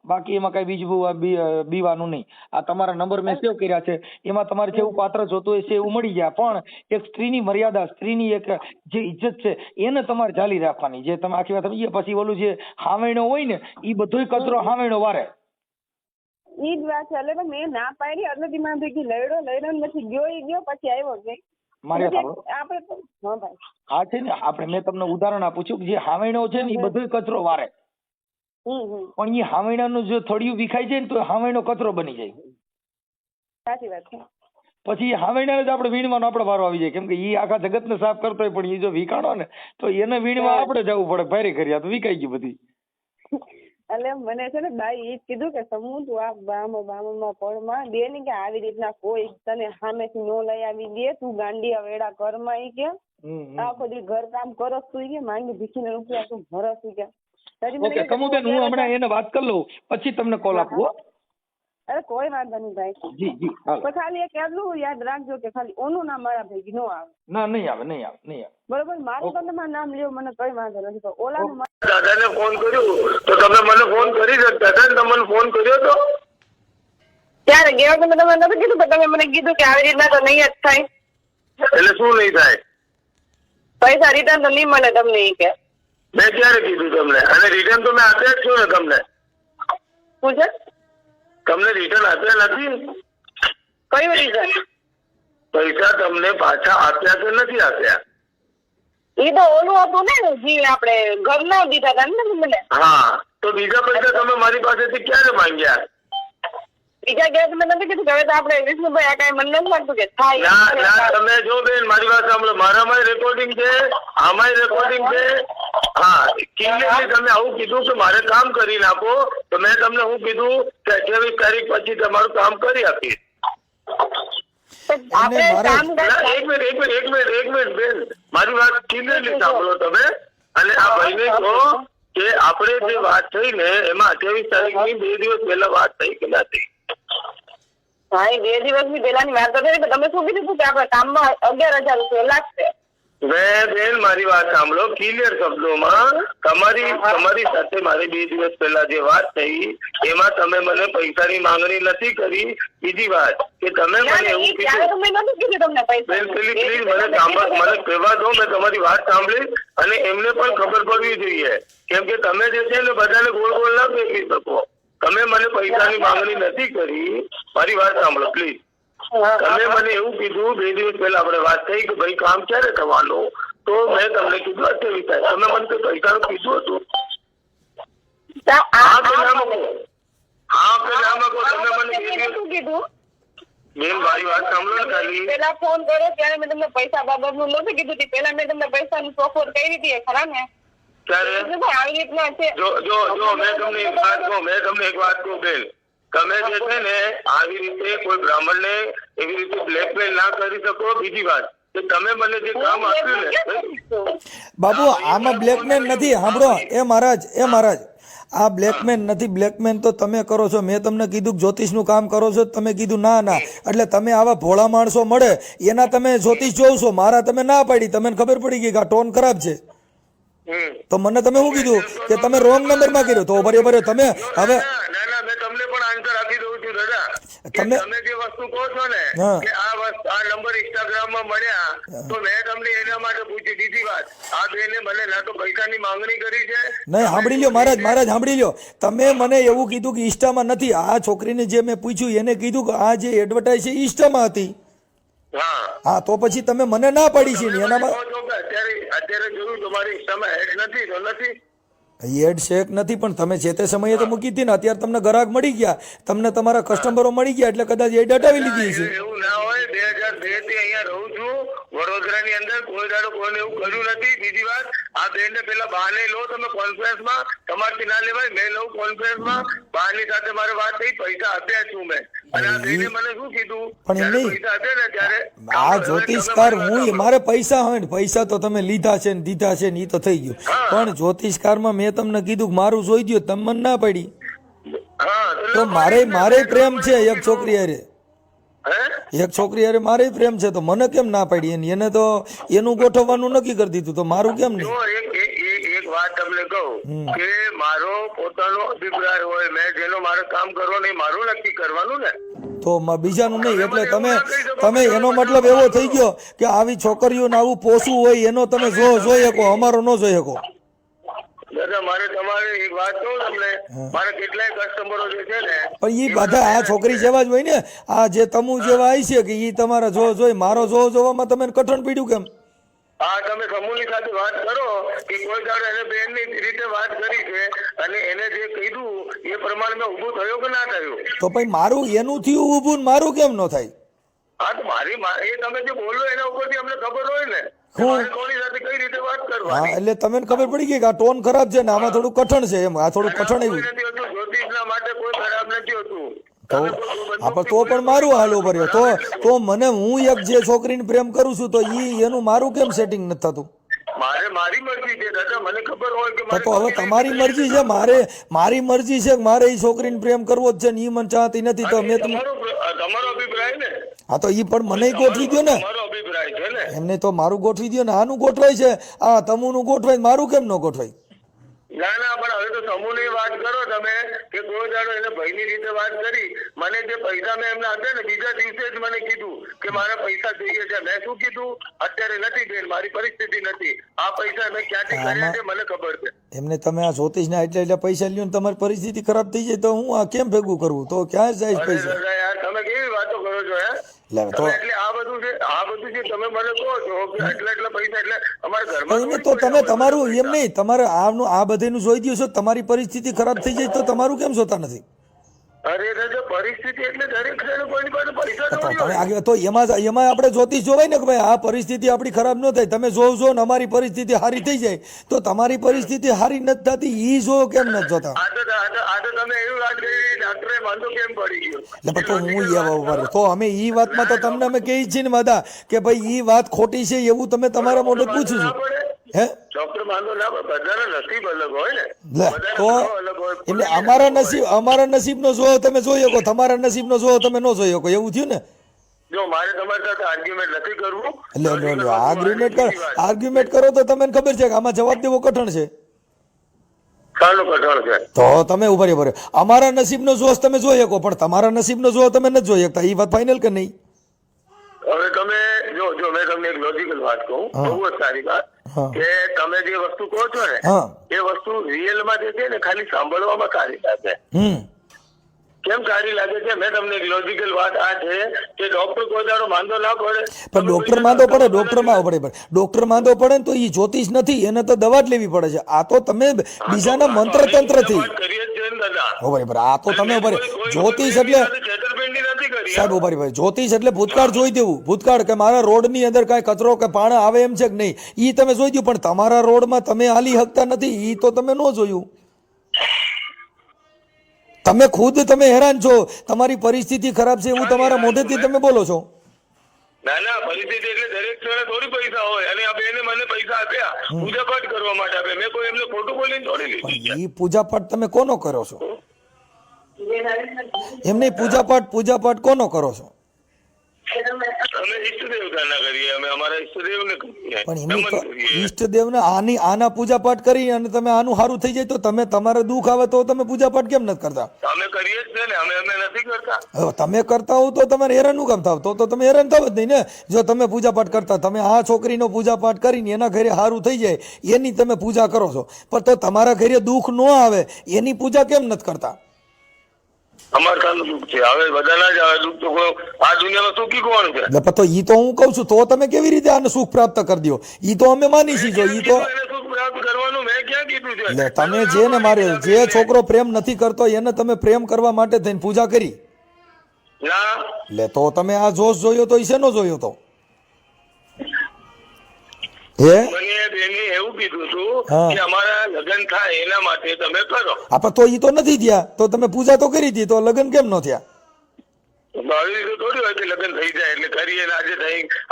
બાકી એમાં કઈ બીજું બીવાનું નહીં. આ તમારા નંબર મેં સેવ કર્યા છે, એમાં તમારે જેવું પાત્ર જોતું હોય છે એવું મળી જાય. પણ એક સ્ત્રીની મર્યાદા, સ્ત્રીની એક જે ઇજ્જત છે એને તમારે જાળી રાખવાની. જે તમે આખી વાત સમજીએ પછી ઓલું જે હાવેણો હોય ને એ બધોય કચરો હાવેણો વારે. ઈ જ વાત છે. એટલે મેં ના પાડી એટલે મારા ભેગી લડ્યો પછી ગયો પછી આવ્યો કે મારી આપણે હા છે ને આપણે મેં તમને ઉદાહરણ આપું છું કે જે હાવેણો છે ને એ બધોય કચરો વારે. પણ એ હાવેણાનું જો થોડિયું વિખાઈ જાય ને તો હાવેણો કચરો બની જાય. સાચી વાત છે. પછી હાવેણાને જ આપણે વીણવાનો આપણે વારો આવી જાય. કેમ કે એ આખા જગતને સાફ કરતો હોય પણ એ જો વિખાણો ને તો એને વીણવા આપણે જવું પડે. ભારે કર્યા તો વિકાઈ ગઈ બધી. એટલે મને છે ને બાઈ એ કીધું કે સમૂહ તું આ બામમાં પડમાં દે ને કે આવી રીતના કોઈ તને સામેથી નો લઈ આવી દે, તું ગાંડી વેડા ઘરમાં ઈ કે આખો દી ઘર કામ કરસ તું કે માંગી ભીખીને રૂપિયા તું ભરસ કે. ઓકે કમુબેન હું હમણાં એને વાત કરી લઉં પછી તમને કોલ આપું. અરે કોઈ વાંધો નહીં ભાઈ. જી જી પણ ખાલી એક એટલું યાદ રાખજો કે ખાલી ઓનું નામ મારા ભેગી નો આવે. ના નહીં આવે. બરોબર મારું તો તમારું નામ લ્યો મને કઈ વાંધો નથી. તો ઓલાનું દાદાને ફોન કર્યો તો તમે મને ફોન કરી શકતા હતા ને, તમને ફોન કર્યો તો ત્યારે ગયા તમે તમને નથી કીધું પણ તમે મને કીધું કે આવી રીતના તો નહીં જ થાય. એટલે શું નહીં થાય? પૈસા રિટર્ન તો નહીં મળે તમને ઈ કે. મેં ક્યારે કીધું તમને? અને રિટર્ન તો મેં આપ્યા જ છું ને તમને. શું છે? તમને રિટર્ન આપ્યા નથી? કયું રિટર્ન? પૈસા તમને પાછા આપ્યા કે નથી આપ્યા? એ તો ઓલું હતું ને જે આપણે ઘરના દીધા હતા ને મને. હા તો બીજા પૈસા તમે મારી પાસેથી ક્યારે માંગ્યા? બીજા ગયા તમે નથી કીધું કે હવે તો આપણે વિષ્ણુભાઈ આ કઈ મને નથી લાગતું કે થાય. ના તમે જો બેન મારી વાત સાંભળો, મારામાં રેકોર્ડિંગ છે, આમાંય રેકોર્ડિંગ છે. હા ક્લિયરલી તમે આવું કીધું કે મારે કામ કરી નાખો તો મેં તમને હું કીધું કે 28 તારીખ પછી તમારું કામ કરી આપીશ. એક મિનિટ બેન મારી વાત ક્લિયરલી સાંભળો તમે. અને આ ભાઈને કહો કે આપણે જે વાત થઈ ને એમાં 28 તારીખની 2 દિવસ પહેલા વાત થઈ કે ના થઈ? હા 2 દિવસની પહેલાની વાત તો થઈ. તમે શું કીધું કે આપણે કામમાં 11,000 રૂપિયા લાગશે. બેન મારી વાત સાંભળો ક્લિયર શબ્દોમાં. તમારી સાથે મારી 2 દિવસ પહેલા જે વાત થઈ એમાં તમે મને પૈસાની માંગણી નથી કરી. બીજી વાત કે તમે મને એવું કીધું. બેન પ્લીઝ મને કહેવા દો, મેં તમારી વાત સાંભળી અને એમને પણ ખબર પડવી જોઈએ. કેમ કે તમે જે છે ને બધાને ગોળ ગોળ ના ફેરવી શકો. તમે મને પૈસાની માંગણી નથી કરી. મારી વાત સાંભળો પ્લીઝ. તમે મને એવું કીધું 2 દિવસ પહેલા આપણે વાત થઈ કે ભાઈ કામ ક્યારે થવાનું, તો મેં તમને કીધું 28 તારીખ. તમે મને તો પૈસાનું કીધું હતું. હા કે ના મૂકો? હા કે ના મૂકો? તમે મને કીધું બેન મારી વાત સાંભળો ને ખાલી. પેલા ફોન કર્યો ત્યારે મેં તમને પૈસા બાબતનું નહોતું કીધું. પેલા મેં તમને પૈસાની ઓફર કરી હતી ખરા ને? ત્યારે આવી રીતના છે. જો મેં તમને એક વાત કહું બેન, તમે જે છે ને આવી રીતે કોઈ બ્રાહ્મણને એવી રીતે બ્લેકમેલ ના કરી શકો. બીજી વાત કે તમે મને જે કામ આપ્યું ને બાબુ આમાં બ્લેકમેન નથી. સાંભળો એ મહારાજ આ બ્લેકમેન નથી. બ્લેકમેન તો તમે કરો છો. મેં તમને કીધું જ્યોતિષનું કામ કરો છો, તમે કીધું ના. એટલે તમે આવા ભોળા માણસો મળે એના તમે જ્યોતિષ જોવ છો. મારા તમે ના પાડી. તમને ખબર પડી ગઈ કે આ ટોન ખરાબ છે, તો મને તમે શું કીધું કે તમે રોંગ નંબરમાં કર્યો. તો બરાબર તમે હવે ના મેં તમને પણ આન્સર આપી દઉં છું દાદા. તમે જે વસ્તુ કહો છો ને કે આ નંબર ઇન્સ્ટાગ્રામમાં મળ્યા, તો મેં તમને એના માટે પૂછી. બીજી વાત, આ બેને મને ના તો પૈસાની માંગણી કરી છે. નહીં, સાંભળી લ્યો મહારાજ સાંભળી લ્યો. તમે મને એવું કીધું કે ઇન્સ્ટામાં નથી. આ છોકરીને જે મેં પૂછ્યું એને કીધું કે આ જે એડવર્ટાઇઝ છે ઇન્સ્ટામાં હતી. હા તો પછી તમે મને ના પાડી છે ને એનામાં અત્યારે જોયું તમારી ઇન્સ્ટામાં એડ નથી તો નથી. એડ શેક નથી, પણ તમે જે તે સમયે તો મૂકી હતી ને. અત્યારે તમને ગ્રાહક મળી ગયા, તમને તમારા કસ્ટમરો મળી ગયા, એટલે કદાચ એડ હટાવી લીધી છે. એવું ના હોય. 2002 થી અહીંયા રહું છું વડોદરાની અંદર. કોઈ દાડો કોઈને એવું કર્યું નથી. બીજી વાત, આ બેન ને પેલા બહાને લો તમે કોન્ફરન્સમાં. તમારથી ના લેવાય. મેં લઉં કોન્ફરન્સમાં. બહાની સાથે મારે વાત થઈ, પૈસા આપ્યા છું મેં. અને આ બેને મને શું કીધું, પણ એમ પૈસા આપ્યા ને ત્યારે આ જ્યોતિષકાર હું મારે પૈસા હોય ને, પૈસા તો તમે લીધા છે ને દીધા છે ને એ તો થઈ ગયું. પણ જ્યોતિષકારમાં મેં તમને કીધું કે મારું જોઈ દો, તમે મને ના પાડી. તો મારે પ્રેમ છે એક છોકરી હારે. એક છોકરી હારે મારે પ્રેમ છે, તો મને કેમ ના પાડી? એને તો એનું ગોઠવવાનું નક્કી કરી દીધું, તો મારું કેમ નહીં? એક વાત તમને કહું કે મારો પોતાનો અભિપ્રાય હોય. મેં જેનો મારે કામ કરવાનું એ મારું નક્કી કરવાનું ને, તો બીજાનું નહીં. એટલે તમે એનો મતલબ એવો થઈ ગયો કે આવી છોકરીઓને આવું પોસવું હોય એનો તમે જોઈ શકો, અમારો ન જોઈ શકો. દાદા મારે તમારે એક વાત કહું તમને, મારા કેટલાય કસ્ટમરો જે છે ને, પણ એ બધા આ છોકરી જેવા જ હોય ને. આ જે તમુ જેવા આવી છે કે એ તમારા જોઈ મારો જોવામાં તમે કઠણ પીડ્યું કેમ? હા તમે સમૂહની સાથે વાત કરો કે કોઈ દાડો એને બેનની રીતે વાત કરી છે અને એને જે કીધું એ પ્રમાણે મેં ઊભું થયો કે ના થયો? તો પછી મારું એનું થયું ઊભું ને મારું કેમ ન થાય? હા તો એ તમે જે બોલો એના ઉપરથી અમને ખબર હોય ને કોની સાથે કઈ રીતે વાત કરવાની. હા એટલે તમને ખબર પડી ગઈ કે આ ટોન ખરાબ છે ને આમાં થોડું કઠણ છે. એમ આ થોડું કઠણ એવું નથી હોતું. જ્યોતિષના માટે કોઈ ખરાબ નથી હોતું. તો પણ મારું હાલ ભર્યો તો મને હું એક જે છોકરીને પ્રેમ કરું છું તો એનું મારું કેમ સેટિંગ નથી થતું? મારી મરજી છે દાદા, મને ખબર હોય કે તો હવે તમારી મરજી છે, મારી મરજી છે કે મારે એ છોકરીને પ્રેમ કરવો જ છે ને એ મને ચાહતી નથી, તો મેં તમારો અભિપ્રાય ને. હા તો એ પણ મને ગોઠવી દો ને. તમારો અભિપ્રાય છે ને. એમને તો મારું ગોઠવી દો ને. આનું ગોઠવાય છે, આ તમુનું ગોઠવાય, મારું કેમ ન ગોઠવાય? ના પણ હવે તો સમૂહની વાત કરો તમે કે કોઈ દાડો એને ભાઈની રીતે વાત કરી. મને જે પૈસા મેં એમને આપ્યા ને બીજા દિવસે જ મને કીધું કે મારા પૈસા જોઈએ છે. મેં શું કીધું, અત્યારે નથી બેન, મારી પરિસ્થિતિ નથી. આ પૈસા મેં ક્યાંથી કર્યા છે મને ખબર છે. એમને તમે આ જ્યોતિષના એટલે પૈસા લ્યો ને તમારી પરિસ્થિતિ ખરાબ થઈ જાય તો હું આ કેમ ભેગું કરવું? તો ક્યાં જાય પૈસા? યાર તમે કેવી વાતો કરો છો યાર. એટલે આ બધું છે તમે મને કહો છો કે એટલા પૈસા એટલે અમારા ઘરમાં તો તમે તમારું એમ નહીં, તમારે આ બધેનું જોઈ દો છો. તમારી પરિસ્થિતિ ખરાબ થઈ જાય તો તમારું કેમ જોતા નથી? અરે પરિસ્થિતિ એટલે દરેક કોઈની પાસે પૈસા તો એમાં આપણે જ્યોતિષ જોવાય ને કે ભાઈ આ પરિસ્થિતિ આપણી ખરાબ ન થાય. તમે જોવો ને અમારી પરિસ્થિતિ સારી થઈ જાય તો તમારી પરિસ્થિતિ સારી નથી થતી એ જો કેમ નથી જોતા? તમે એવી વાત કરી ડાક્ટરે વાંધો કેમ પડી ગયો? તો હું એવા ઉભા તો અમે એ વાતમાં તો તમને અમે કહી છીએ ને બધા કે ભાઈ એ વાત ખોટી છે એવું તમે તમારા મોઢે પૂછ્યું છું. હે ડોક્ટર વાંધો ના પડે, બધાના નસીબ અલગ હોય ને. તો એટલે અમારા નસીબ નો જોવો તમે જોઈ શકો, તમારા નસીબ નો જોવો તમે ન જોઈ શકો, એવું થયું ને. જો મારે તમારી સાથે આર્ગ્યુમેન્ટ નથી કરવું. એટલે આર્ગ્યુમેન્ટ કરો તો તમને ખબર છે કે આમાં જવાબ દેવો કઠણ છે. શાનું કઠણ છે? તો તમે ઉભા રહ્યો અમારા નસીબનો જોશ તમે જોઈ શકો પણ તમારા નસીબનો જોશ તમે નથી જોઈ શકતા. એ વાત ફાઇનલ કે નહીં? હવે તમે જો મેં તમને એક લોજિકલ વાત કહું, બહુ જ સારી વાત, કે તમે જે વસ્તુ કહો છો ને એ વસ્તુ રિયલ માં જે છે ને ખાલી સાંભળવામાં સારી લાગે. કેમ સારી લાગે છે? મેં તમને એક લોજિકલ વાત આ છે કે ડોક્ટર કોઈ દાડો માંદો ના પડે. પણ ડોક્ટર માંદો પડે, ડોક્ટર માંદો પડે ને તો એ જ્યોતિષ નથી, એને તો દવા જ લેવી પડે છે. આ તો તમે બીજાના મંત્ર તંત્ર થી કરીએ જ છે ને દાદા. બરાબર. આ તો તમે જ્યોતિષ એટલે છેતરપિંડી નથી કરી. સાહેબ ઉભા ભાઈ, જ્યોતિષ એટલે ભૂતકાળ જોઈ દેવું. ભૂતકાળ કે મારા રોડ ની અંદર કઈ કચરો કે પાણા આવે એમ છે કે નહીં ઈ તમે જોઈ દઉં, પણ તમારા રોડ માં તમે હાલી શકતા નથી ઈ તો તમે ન જોયું. તમે ખુદ તમે હેરાન છો, તમારી પરિસ્થિતિ ખરાબ છે એવું તમારા મોઢેથી તમે બોલો છો. ના પરિસ્થિતિ એટલે દરેક ક્ષણે થોડી પૈસા હોય, અને આ બેને મને પૈસા આપ્યા પૂજા પાઠ કરવા માટે આપ્યા. મેં કોઈ એમને ખોટું બોલીને થોડી લીધી છે. ઈ પૂજા પાઠ તમે કોનો કરો છો? એમને પૂજા પાઠ કોનો કરો છો? અમે ઈષ્ટ દેવતાના કરીએ, અમે અમારા ઈષ્ટદેવને કરીએ. પણ એમની ઈષ્ટદેવને આના પૂજા પાઠ કરી અને તમે આનું સારું થઈ જાય તો તમે તમારે દુઃખ આવે તો તમે પૂજા પાઠ કેમ નથી કરતા? અમે કરીએ જ છે ને, અમે નથી કરતા. હવે તમે કરતા હો તો તમારે હેરાન નું કામ થાવ? તો તમે હેરાન થાવ જ નહીં ને. જો તમે પૂજા પાઠ કરતા, તમે આ છોકરીનો પૂજા પાઠ કરીને એના ઘરે સારું થઈ જાય એની તમે પૂજા કરો છો, પણ તો તમારા ઘરે દુઃખ ન આવે એની પૂજા કેમ નથી કરતા? અમારે સાનું દુઃખ છે, હવે બધાના જ આવે દુઃખ. તો આ દુનિયામાં સુખી કોણ છે? એટલે તો ઈ તો હું કઉ છું, તો તમે કેવી રીતે આને સુખ પ્રાપ્ત કરી દો? ઈ તો અમે માની છીએ. ઈ તો એને સુખ પ્રાપ્ત કરવાનું મેં ક્યાં કીધું છે? એટલે તમે જે ને મારે જે છોકરો પ્રેમ નથી કરતો એને તમે પ્રેમ કરવા માટે થઈને પૂજા કરી. ના એટલે તો તમે આ જોશ જોયો તો ઈ શેનો જોયો તો? હે મને બેને એવું કીધું હતું કે અમારા લગ્ન થાય એના માટે તમે કરો. આપણે તો ઈ તો નથી થયા, તો તમે પૂજા તો કરી હતી, તો લગ્ન કેમ ન થયા? આવી રીતે થોડી હોય કે લગ્ન થઈ જાય એટલે કરીએ ને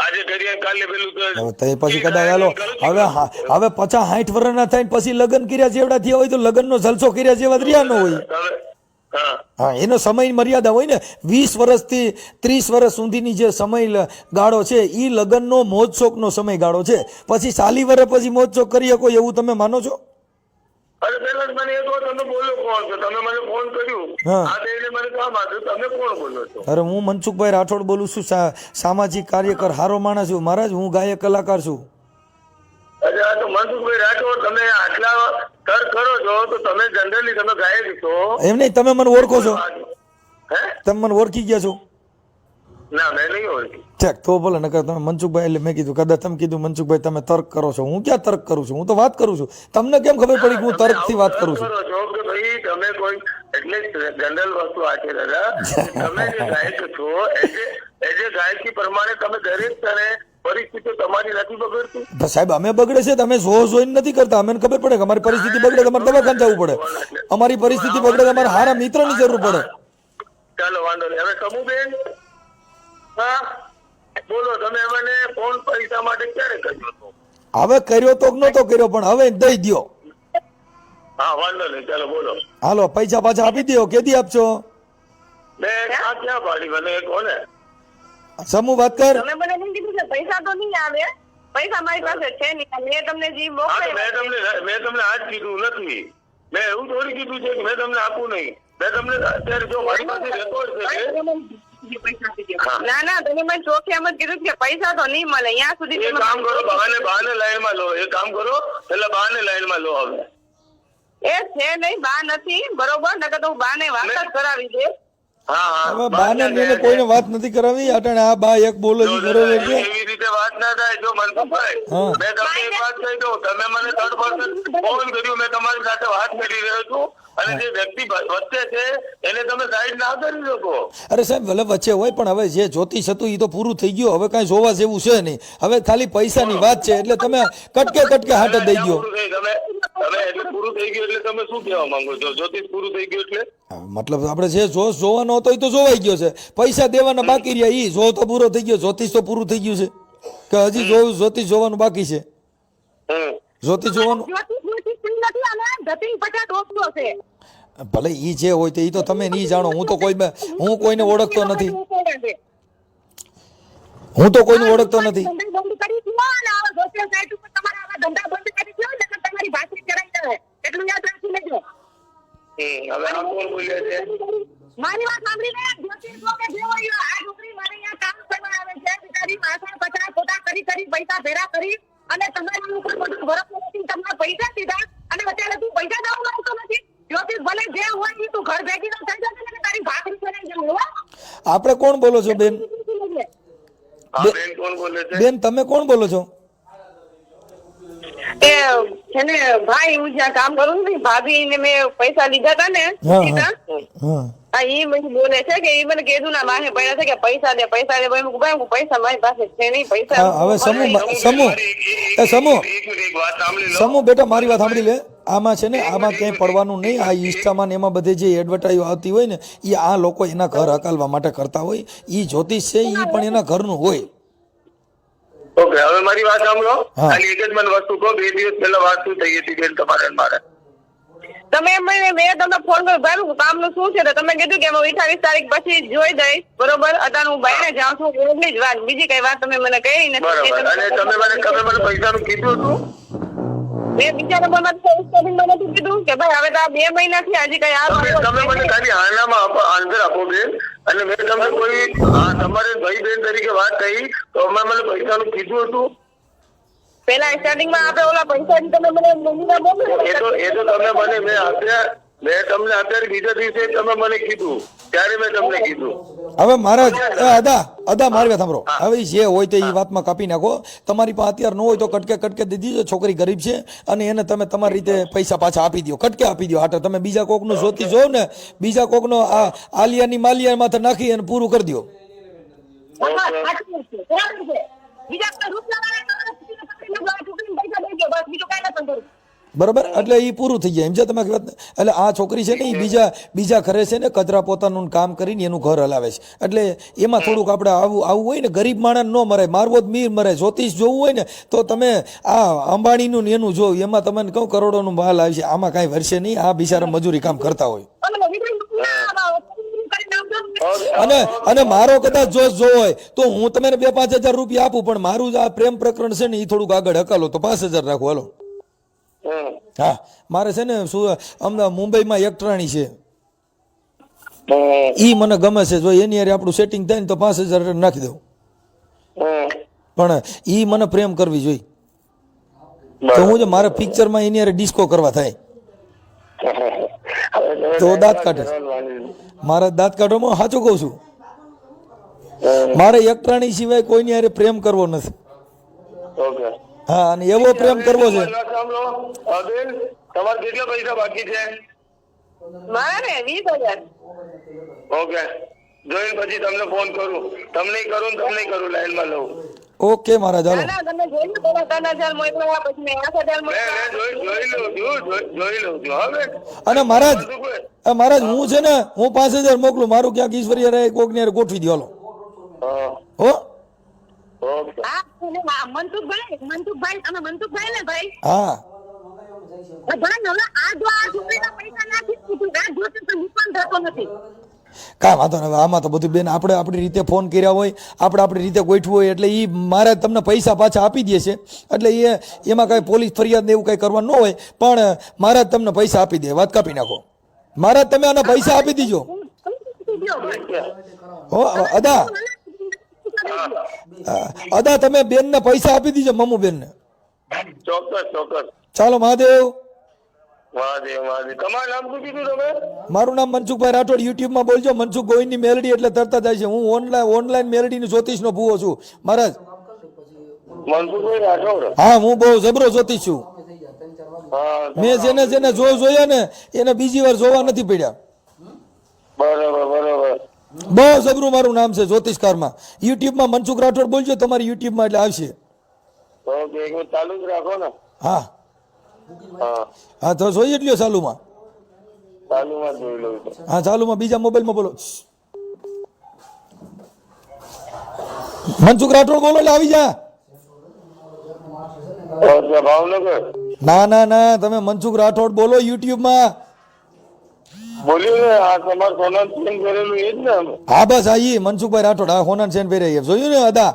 આજે કરીએ કાલે પેલું તો પછી કદાચ હાલો હવે 50-60 વર્ષના થાય ને પછી લગ્ન કર્યા જેવડા થયા હોય તો લગ્નનો જલસો કર્યા જેવા રહ્યા ન હોય. હા, એનો સમય મર્યાદા હોય ને. 20 વર્ષથી 30 વર્ષ સુધીની જે સમય ગાળો છે એ લગ્નનો મોજશોખનો સમય ગાળો છે. પછી 40 વર્ષ પછી મોજશોખ કરી શકો એવું તમે માનો છો? અરે પેલા મને એ તો તમે બોલો કોણ છો? તમે મને ફોન કર્યું આ એટલે મને કામ આપ્યું, તમે કોણ બોલો છો? અરે હું મનસુખભાઈ રાઠોડ બોલું છું, સામાજિક કાર્યકર, હારો માણસ છું મહારાજ. હું ગાયક કલાકાર છું. અરે આ તો મનસુખભાઈ રાઠોડ, તમે આટલા તર્ક કરો છો તો તમે જનરલી તમે ગાયક છો એમ નહીં? તમે મને ઓળખો છો? હે? તમે મને ઓળખી ગયા છો? ના મેં નહીં ઓળખી. ઠીક, તો ભલે. નકર તમે મનસુખભાઈ એટલે મેં કીધું કદાચ તમે કીધું મનસુખભાઈ તમે તર્ક કરો છો. હું ક્યાં તર્ક કરું છું? હું તો વાત કરું છું. તમને કેમ ખબર પડી કે હું તર્ક થી વાત કરું છું? કે ભાઈ તમે કોઈ એટલે જનરલ વસ્તુ આ છે દાદા, તમે જે ગાયક છો એ જે ગાયકી પ્રમાણે તમે દરેક સ્તરે પરિસ્થિતિ તમારી નથી બગડતી? સાહેબ અમે બગડે છે, તમે જોઈને નથી કરતા. અમને ખબર પડે કે અમારી પરિસ્થિતિ બગડે તમારે દવાખાને જવું પડે. અમારી પરિસ્થિતિ બગડે તમારે સારા મિત્રની જરૂર પડે. ચાલો વાંધો નહીં. હવે સમુબેન, હા બોલો, તમે મને ફોન પૈસા માટે ક્યારે કર્યો હતો? હવે કર્યો તો નતો કર્યો પણ હવે દઈ દ્યો. હા વાંધો નહીં, ચાલો બોલો. હાલો પૈસા પાછા આપી દો. કેદી આપશો? મેં ક્યાં પાડી મને કોને સમૂહ વાત કર. તમે મને એમ કીધું કે પૈસા તો નહીં આવે, પૈસા મારી પાસે છે નહીં. મેં તમને જે મોકલ્યા મેં તમને આજ કીધું નથી. મેં એવું થોડી કીધું છે કે મેં તમને આપું નહીં. મેં તમને અત્યારે જો મારી પાસે રેકોર્ડ છે. ના તમે મને ચોખ્ખી એમ જ કીધું કે પૈસા તો નહીં મળે. અહીંયા સુધી એક કામ કરો, બહાને લાઈન માં લો. એક કામ કરો, એટલે બહાને લાઈન માં લો. હવે એ છે નહીં, બા નથી બરોબર, નકર તો હું બા ને વાત જ કરાવી દે. હવે બાને લઈને કોઈને વાત નથી કરાવી. અટાણે આ બા એક બોલે છે બરોબર છે. એવી રીતે વાત ના થાય. જો મનસુખભાઈ, મેં તમને એક વાત કહી દઉં, તમે મને 3rd person ફોન કર્યું, મેં તમારી સાથે વાત કરી રહ્યો છું, અને જે વ્યક્તિ વચ્ચે છે એને તમે સાઈડ ના કરી શકો. અરે સાહેબ ભલે વચ્ચે હોય પણ હવે જે જ્યોતિષ હતું એ તો પૂરું થઈ ગયું. હવે કઈ જોવા જેવું છે નહીં. હવે ખાલી પૈસાની વાત છે એટલે તમે કટકે હાથ જ દઈ ગયો. તમે એટલે પૂરું થઈ ગયું એટલે તમે શું કહેવા માંગો છો? જ્યોતિષ પૂરું થઈ ગયું એટલે મતલબ આપણે જે જોશ જોવાનો હતો એ તો જોવાઈ ગયો છે. પૈસા દેવાના બાકી રહ્યા ઈ જો તો પૂરો થઈ ગયો. જ્યોતિષ તો પૂરું થઈ ગયું છે કે હજી જ્યોતિષ જોવાનું બાકી છે? જ્યોતિષ જોવાનું ભલે ઈ જે હોય તો ઈ તો તમે નહીં જાણો. હું તો કોઈને ઓળખતો નથી. હું તો કોઈને ઓળખતો નથી. ધંધા બંધ કરી દો અને આવા સોશિયલ સાઇટ ઉપર તમારા આવા ધંધા બંધ કરી દો ને તમારી ભાષી કરાઈ જાય એટલું યાદ રાખી લેજો. હવે આ કોણ બોલ્યા છે? મારી વાત સાંભળીને જ્યોતિષ કે જે હોય આ છોકરી મારે અહીંયા કામ કરવા આવે છે બિચારી વાસણ કચરા ખોટા કરી પૈસા ભેરા કરી અને તમારી ઉપર બધું ભરત નથી તમને પૈસા દીધા અને અત્યારે તું પૈસા દાવ માંગતો નથી. જ્યોતિષ ભલે જે હોય એ તું ઘર ભેગી ન થઈ જશે ને તારી ભાખરી કરાઈ જવું હો. આપણે કોણ બોલો છો બેન? હા બેન કોણ બોલે છે? બેન તમે કોણ બોલો છો? એ છે ને ભાઈ હું જ્યાં કામ કરું છું ભાભી ને મેં પૈસા લીધા હતા ને હા, લીધા હા હા ઈ મને બોલે છે કે ઈ મને કીધું ના માહે પડ્યા છે કે પૈસા દે ભાઈ હું પૈસા મારી પાસે છે નહીં પૈસા હા, હવે સમૂહ એ સમૂહ એક મિનિટ એક વાત સાંભળી લો. સમૂહ બેટા મારી વાત સાંભળી લે. આમાં છે ને આમાં ક્યાંય પડવાનું નહીં. આ ઇન્સ્ટામાં ને એમાં બધે જે એડવર્ટાઈઝ આવતી હોય ને એ આ લોકો એના ઘર હકાલવા માટે કરતા હોય. એ જ્યોતિષ છે એ પણ એના ઘરનું હોય. ઓકે હવે મારી વાત સાંભળો. હા. ખાલી એક જ મને વસ્તુ કહો, 2 દિવસ પહેલા વાત શું થઈ હતી બેન તમારે અને મારે? તમે મેં તમને ફોન કર્યો ભાઈ કામનું શું છે તો તમે કીધું કે હું 28 તારીખ પછી જોઈ દઈશ બરોબર. અત્યારે હું બાયણે જાઉં છું એટલી જ વાત, બીજી કઈ વાત તમે મને કહી નથી. બરાબર. અને તમે મને પૈસાનું કીધું હતું? મેં બિચારા મને નથી કીધું કે ભાઈ હવે તો આ 2 મહિનાથી હજી કઈ તમે મને ખાલી આનામાં આન્સર આપો બેન. અને મેં તમને કોઈ તમારે ભાઈ બેન તરીકે વાત થઈ તો અમે મને પૈસાનું કીધું હતું? પેલા સ્ટાર્ટિંગમાં આપણે ઓલા પૈસા તમે મને મમ્મીના બોલો એ તો તમે મને મેં તમને અત્યારે બીજા દિવસે તમે મને કીધું ત્યારે મેં તમને કીધું. હવે મહારાજ અદા મારી વાત સાંભળો. હવે જે હોય તો એ વાતમાં કાપી નાખો. તમારી પાસે અત્યારે ન હોય તો કટકે દીધી છે. છોકરી ગરીબ છે અને એને તમે તમારી રીતે પૈસા પાછા આપી દો, કટકે આપી દો. હાટે તમે બીજા કોકનું જોતી જોવ ને, બીજા કોકનો આ આલિયાની માલિયા માથે નાખી અને પૂરું કરી દો. બીજા કોઈ રૂપ લગાવે બસ બીજું કઈ નથી કરું. બરોબર, એટલે એ પૂરું થઈ જાય. એમ છે તમે વાત. એટલે આ છોકરી છે ને એ બીજા ઘરે છે ને કચરા પોતાનું કામ કરીને એનું ઘર હલાવે છે. એટલે એમાં થોડુંક આપણે આવું હોય ને, ગરીબ માણસ ન મરાય, મારવો જ મીર મરાય. જ્યોતિષ જોવું હોય ને તો તમે આ અંબાણીનું ને એનું જોવું. એમાં તમને કહું કરોડોનું માલ આવી છે. આમાં કાંઈ વર્ષે નહીં. આ બિચારા મજૂરી કામ કરતા હોય. અને મારો કદાચ જોશ જો હોય તો હું તમને 2-5 હજાર રૂપિયા આપું, પણ મારું આ પ્રેમ પ્રકરણ છે ને એ થોડુંક આગળ હકાલો તો 5,000 રાખો. હાલો. હા, મારે છે ને શું અમદાવાદ મુંબઈમાં એક ટ્રાણી છે, ઈ મને ગમે છે. જો એની હારે આપણું સેટિંગ થાય ને તો 5,000 નાખી દઉં. પણ ઈ મને પ્રેમ કરવી જોઈએ. તો હું મારે પિક્ચરમાં એની હારે ડિસ્કો કરવા થાય તો દાંત કાઢે. મારા દાંત કાઢવામાં સાચું કહું છું. મારે એક પ્રાણી સિવાય કોઈની હારે પ્રેમ કરવો નથી. હા, અને એવો પ્રેમ કરવો છે. તમારે કેટલા પૈસા બાકી છે? મારા ને 20,000. ઓકે, જોઈને પછી તમને ફોન કરું. તમને કરું લાઈનમાં લઉં. ઓકે મહારાજ, હાલો. ના તમે જોઈ લો પેલા 3,000 મોકલ્યા પછી મેં 8,000 મોકલ્યા. જોઈ લઉં છું હવે. અને મહારાજ હું છે ને હું 5,000 મોકલું. મારું ક્યાંક ઈશ્વરીય રહે કોક ને ગોઠવી દો. હાલો. હો હા મનસુખભાઈ તમે મનસુખભાઈ ને ભાઈ હા ભાઈ હવે આ જો આ છોકરીના પૈસા નાખી દીધું આ જોતી તો નિપણ થતો નથી. કાંઈ વાંધો નહીં. આમાં તો બધું બેન આપણે આપણી રીતે ફોન કર્યા હોય, આપણે આપણી રીતે ગોઠવું હોય એટલે એ મારે તમને પૈસા પાછા આપી દે છે. એટલે એમાં કાંઈ પોલીસ ફરિયાદ ને એવું કાંઈ કરવાનું ન હોય, પણ મારે તમને પૈસા આપી દે. વાત કાપી નાખો. મારે તમે આના પૈસા આપી દીજો. હો અદા તમે બેન ને પૈસા આપી દીજો, મમ્મુ બેન ને. ચોક્કસ. ચાલો મહાદેવ. તમારું નામ શું કીધું તમે? મારું નામ મનસુખભાઈ રાઠોડ. યુટ્યુબમાં બોલજો મનસુખ ગોવિંદની મેલડી એટલે તરત જ આવે છે. હું ઓનલાઈન મેલડીની જ્યોતિષનો ભૂવો છું મહારાજ. મનસુખભાઈ રાઠોડ? હા, હું બહુ જબરો જ્યોતિષ છું. મેં જેને જોયા ને એને બીજી વાર જોવા નથી પડ્યા. બરાબર. બહુ જબરું મારું નામ છે જ્યોતિષકારમાં. યુટ્યુબમાં મનસુખ રાઠોડ બોલજો તમારી યુટ્યુબમાં એટલે આવશે. ઓકે, ચાલુ જ રાખો ને. હા તો જોઈએ જ લ્યો ચાલુમાં. જોઈ લઉં છું. હા, ચાલુમાં બીજા મોબાઈલમાં બોલો. મનસુખ રાઠોડ બોલો એટલે આવી જા. ભાવનગર? ના તમે મનસુખ રાઠોડ બોલો યુટ્યુબમાં. બોલ્યું ને આ તમારે સોનાનું ચેન કરેલું એ જ ને? હા બસ આ ઈ મનસુખભાઈ રાઠોડ. હા, હોનાન સેન પહેરે જોયું ને અદા.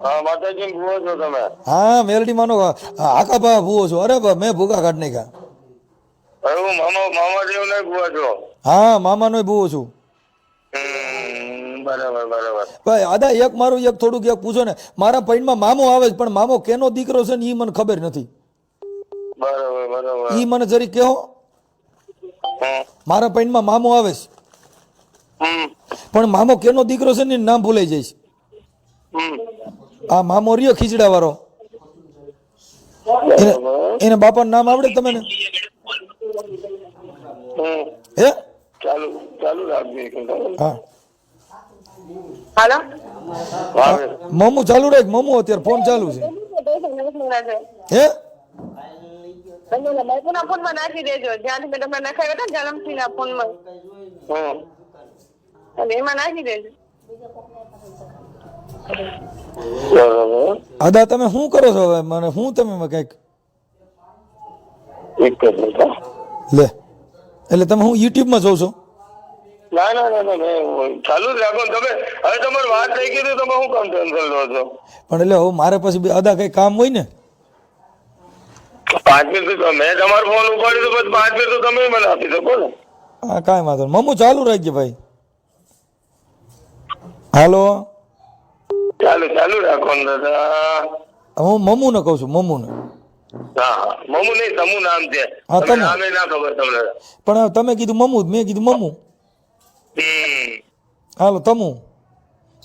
હા માતાજી ભૂવો છો તમે? હા મેલડી માનો આકા બા ભૂવો છું. અરે બા મેં ભૂકા કાઢ નાખ્યા. એવું મામા દેવ ને ભૂવા છો? હા મામાનો ભૂવો છું. બરાબર બરાબર. ભાઈ આદા એક મારું એક થોડુંક એક પૂછો ને. મારા પૈણમાં મામો આવે છે પણ મામો કેનો દીકરો છે ને એ મને ખબર નથી. બરાબર બરાબર. ઈ મને જરી કહો. મારા પૈણમાં મામો આવે છે પણ મામો કેનો દીકરો છે ને એનું નામ ભૂલાઈ જાય છે. આ મામો રહ્યો ખીચડા વાળો, એને બાપાનું નામ આવડે તમને? હે ચાલુ ચાલુ રાખજો. હા હાલો મમ્મુ ચાલુ રાખ. મમ્મુ અત્યારે ફોન ચાલુ છે. હે બાપુના ફોનમાં નાખી દેજો, જ્યાંથી મેં તમને નખાવ્યો હતો જન્મસિંહના ફોનમાં, અને એમાં નાખી દેજો. આદા તમે શું કરો છો હવે? મને શું તમે કઈક લે એટલે તમે હું યુટ્યુબ માં જોઉં છો? ના ના ના ના ચાલુ જ રાખો તમે. હવે તમારી વાત થઈ ગઈ તો તમે શું કામ ટેન્શન લો છો? પણ એટલે હવે મારે પછી આદા કઈ કામ હોય ને. 5 મિનિટ તો મેં તમારો ફોન ઉપાડ્યો તો પછી 5 મિનિટ તો તમે મને આપી શકો ને. હા કાંઈ વાંધો નહીં. મમ્મુ ચાલુ રાખજે ભાઈ. હાલો ચાલુ ચાલુ રાખો ને દાદા. હું મમ્મુ ને કઉ છું. મમ્મુ ને. હા મમુ નહીં તમુ નામ છે. હા, તમુ. નામે ના ખબર તમને? પણ તમે કીધું મમ્મુ, મેં કીધું મમ્મુ. હાલો તમુ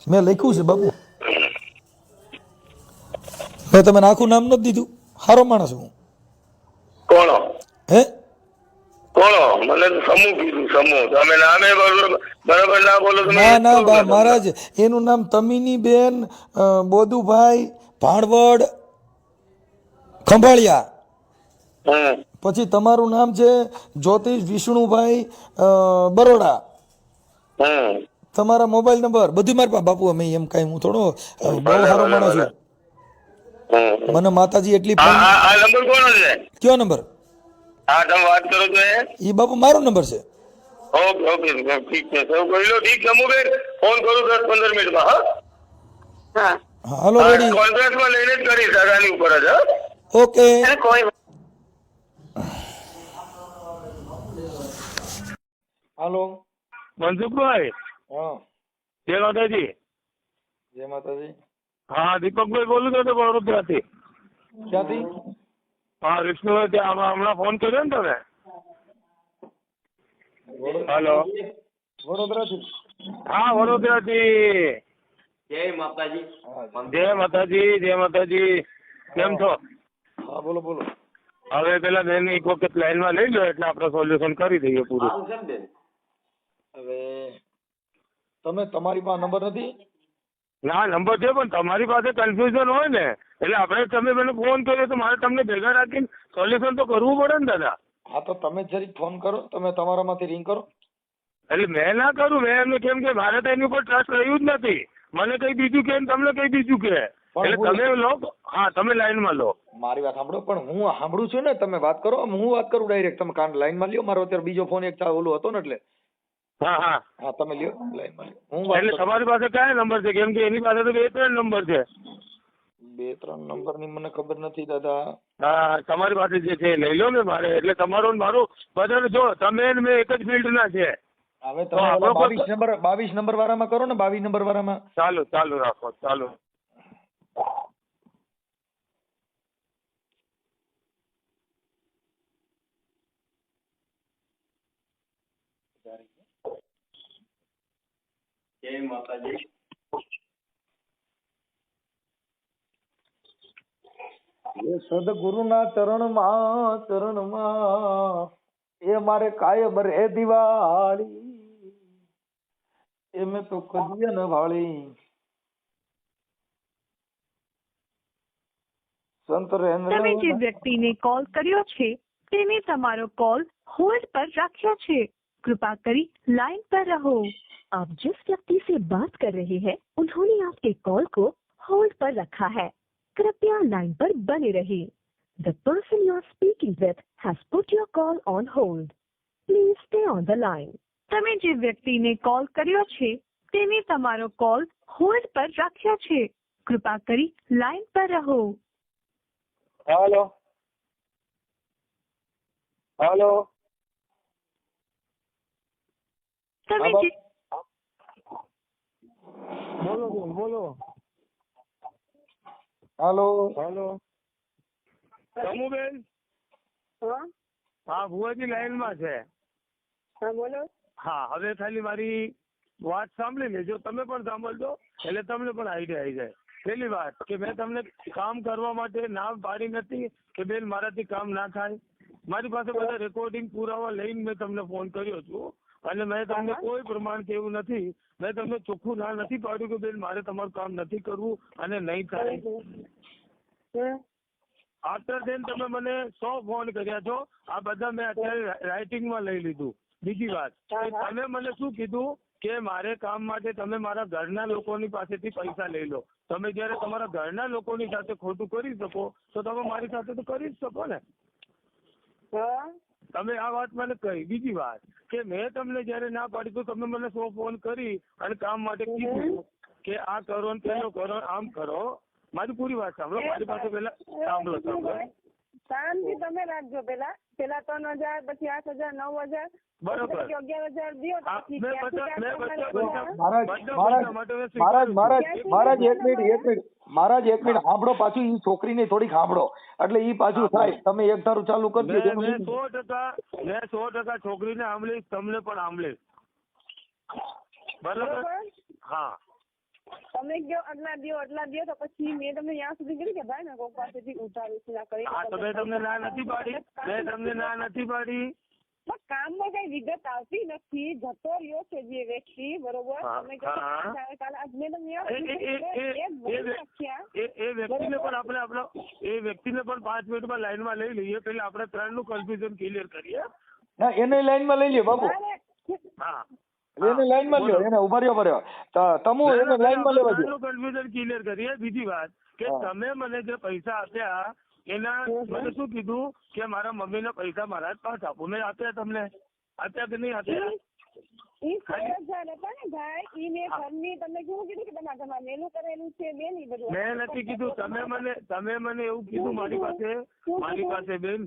મેં લખ્યું છે બાપુ. મેં તમે આખું નામ નથી દીધું. સારો માણસ હું. કોણો હે કોણો? મને તો સમૂહ કીધું. સમૂહ તમે નામે બરાબર ના બોલો તો ના ના બા મહારાજ એનું નામ તમીની બેન બોધુભાઈ ભાણવડ ખંભાળિયા. પછી તમારું નામ છે જ્યોતિષ વિષ્ણુભાઈ બરોડા. તમારા મોબાઈલ નંબર બધું મારી પાસે બાપુ. અમે એમ કઈ હું થોડો બહુ સારો માણસ છું. મને માતાજી એટલી આ નંબર કોનો છે? કયો નંબર? હા તમે વાત કરો છો એ બાપુ મારો નંબર છે. ઓકે ઓકે ઠીક છે. સૌ કહી લો. ઠીક સમૂહબેન ફોન કરું 10-15 મિનિટમાં. હા હા હાલો રેડી. કોન્ટ્રાક્ટમાં લઈને જ કરીશ દાદાની ઉપર જ. ઓકે કોઈ હાલો મનસુખભાઈ. હા જય માતાજી. જય માતાજી. હા દીપકભાઈ બોલું છું વડોદરાથી. ક્યાંથી? હા વિષ્ણુભાઈ ત્યાં હમણાં ફોન કર્યો ને તમે? હાલો વડોદરાથી. હા વડોદરાથી. જય માતાજી. જય માતાજી. જય માતાજી. કેમ છો? હા બોલો બોલો. હવે પેલા બેન એક વખત લાઈનમાં લઈ લો એટલે આપણે સોલ્યુશન કરી દઈએ પૂરું. સારું છે ને બેન? હવે તમે તમારી પાસે નંબર નથી? ના નંબર છે પણ તમારી પાસે કન્ફ્યુઝન હોય ને એટલે આપણે તમે મને ફોન કર્યો તો મારે તમને ભેગા રાખીને સોલ્યુશન તો કરવું પડે ને દાદા. હા તો તમે જરીક ફોન કરો. તમે તમારામાંથી રિંગ કરો. એટલે મેં ના કરું. મેં એમને કેમ કે મારે તો એની ઉપર ટ્રસ્ટ રહ્યું જ નથી. મને કઈ બીજું કે તમને કઈ બીજું કે એટલે તમે લો. હા તમે લાઈનમાં લો. મારી વાત સાંભળો. પણ હું સાંભળું છું ને. તમે વાત કરો. હું વાત કરું ડાયરેક્ટ. તમે કાન લાઈનમાં લ્યો. મારો અત્યારે બીજો ફોન એક ઓલો હતો ને એટલે. હા હા હા તમે લ્યો લાઈનમાં લ્યો. હું વાત એટલે કરું. તમારી પાસે કયા નંબર છે? કેમ કે એની પાસે તો 2-3 નંબર છે. 2-3 નંબરની મને ખબર નથી દાદા. હા તમારી પાસે જે છે એ લઈ લો ને મારે. એટલે તમારો ને મારું બધાને જો તમે ને મેં એક જ ફિલ્ડના છે. હવે તો તમે આપણો 22 નંબર વાળામાં કરો ને. 22 નંબર વાળામાં. ચાલુ ચાલુ રાખો. ચાલુ. જય માતાજી. એ સદગુરુના ચરણમાં એ મારે કાયમ રે દિવાળી એ મેં તો કદીએ ન ભાળી સંત તમે જે વ્યક્તિને કોલ કર્યો છે તેને તમારો કોલ होल्ड पर रखा છે. कृपा કરી लाइन पर रहो. आप जिस व्यक्ति से बात कर रहे हैं उन्होंने आपके कॉल को होल्ड पर रखा है. कृपया लाइन पर बने रहिए. The person you are speaking with has put your call on hold. Please stay on the line. તમે જે વ્યક્તિને કોલ કર્યો છે તેને તમારો કોલ હોલ્ડ પર રાખ્યો છે. कृपा करी लाइन पर रहो। हेलो हेलो તમે હા, જે બોલો બોલો હાલો हेलो સમુબેન હા હા ભુવાજી લાઈન માં છે હા બોલો. હા હવે ખાલી મારી વાત સાંભળી લેજો તમે પણ સાંભળજો એટલે તમને પણ આઈડિયા આવી જાય. પહેલી વાત કે મેં તમને કામ કરવા માટે ના પાડી નથી કે બેન મારાથી કામ ના થાય. મારી પાસે બધા રેકોર્ડિંગ પુરાવા લઈને મેં તમને ફોન કર્યો છું અને મેં તમને કોઈ પ્રમાણ કે એવું નથી. મેં તમને ચોખ્ખું ના નથી પાડ્યું કે બેન મારે તમારું કામ નથી કરવું અને નહીં થાય. આફ્ટર ધેન તમે મને 100 ફોન કર્યા છો. આ બધા મેં અત્યારે રાઇટિંગમાં લઈ લીધું. બીજી વાત કે તમે મને શું કીધું કે મારે કામ માટે તમે મારા ઘરના લોકોની પાસેથી પૈસા લઈ લો. તમે જયારે તમારા ઘરના લોકોની સાથે ખોટું કરી શકો તો તમે મારી સાથે તો કરી જ શકો ને. તમે આ વાત મને કહી. બીજી વાત કે મેં તમને જયારે ના પાડી તો તમે મને 100 ફોન કરી અને કામ માટે કીધું કે આ કરો ને પેલો કરો આમ કરો. મારી પૂરી વાત સાંભળો. મારી પાસે પેલા સાંભળો શાંતિ તમે રાખજો. પેલા 3,000 પછી 8,000 9,000 બરોબર 11,000 દ્યો તો પછી મહારાજ એક મિનિટ સાંભળો. પાછું ઈ છોકરીને થોડીક સાંભળો એટલે ઈ પાછું થાય. તમે એક ધારું ચાલુ કરજો. મેં 100% છોકરીને આંબલીશ તમને પણ આંબલીશ. બરોબર હા તમે કયો આટલા દ્યો તો પછી મેં તમને ત્યાં સુધી કીધું કે ભાઈ ને કોક પાસેથી ઉધારીશ ના કરી. હા તો મેં તમને ના નથી પાડી. મેં તમને ના નથી પાડી. કામમાં કઈ વિગત આવતી નથી. જતો રહ્યો છે જે વ્યક્તિ બરોબર. તમે એ વ્યક્તિને પણ આપણે એ વ્યક્તિને પણ 5 મિનિટમાં લાઈનમાં લઈ લઈએ. પેલા આપણે 3 નું કન્ફ્યુઝન ક્લિયર કરીએ. એને લાઈનમાં લઈ લ્યો બાપુ. હા એને લાઈનમાં લ્યો. એને ઉભા રહ્યો તમુ એને લાઈનમાં લેવા દો. કન્ફ્યુઝન ક્લિયર કરીએ. બીજી વાત કે તમે મને જે પૈસા આપ્યા એના મને શું કીધું કે મારા મમ્મીને પૈસા મારા જ પાસ આપો. મેં આપ્યા તમને? આપ્યા કે નહીં આપ્યા? ઈ 16,000 હતા ને ભાઈ. ઈ મેં ઘરની તમને કેવું કીધું કે તમારા ઘરમાં મેલું કરેલું છે બેન. ઈ બધું મેં નથી કીધું. તમે મને એવું કીધું. મારી પાસે બેન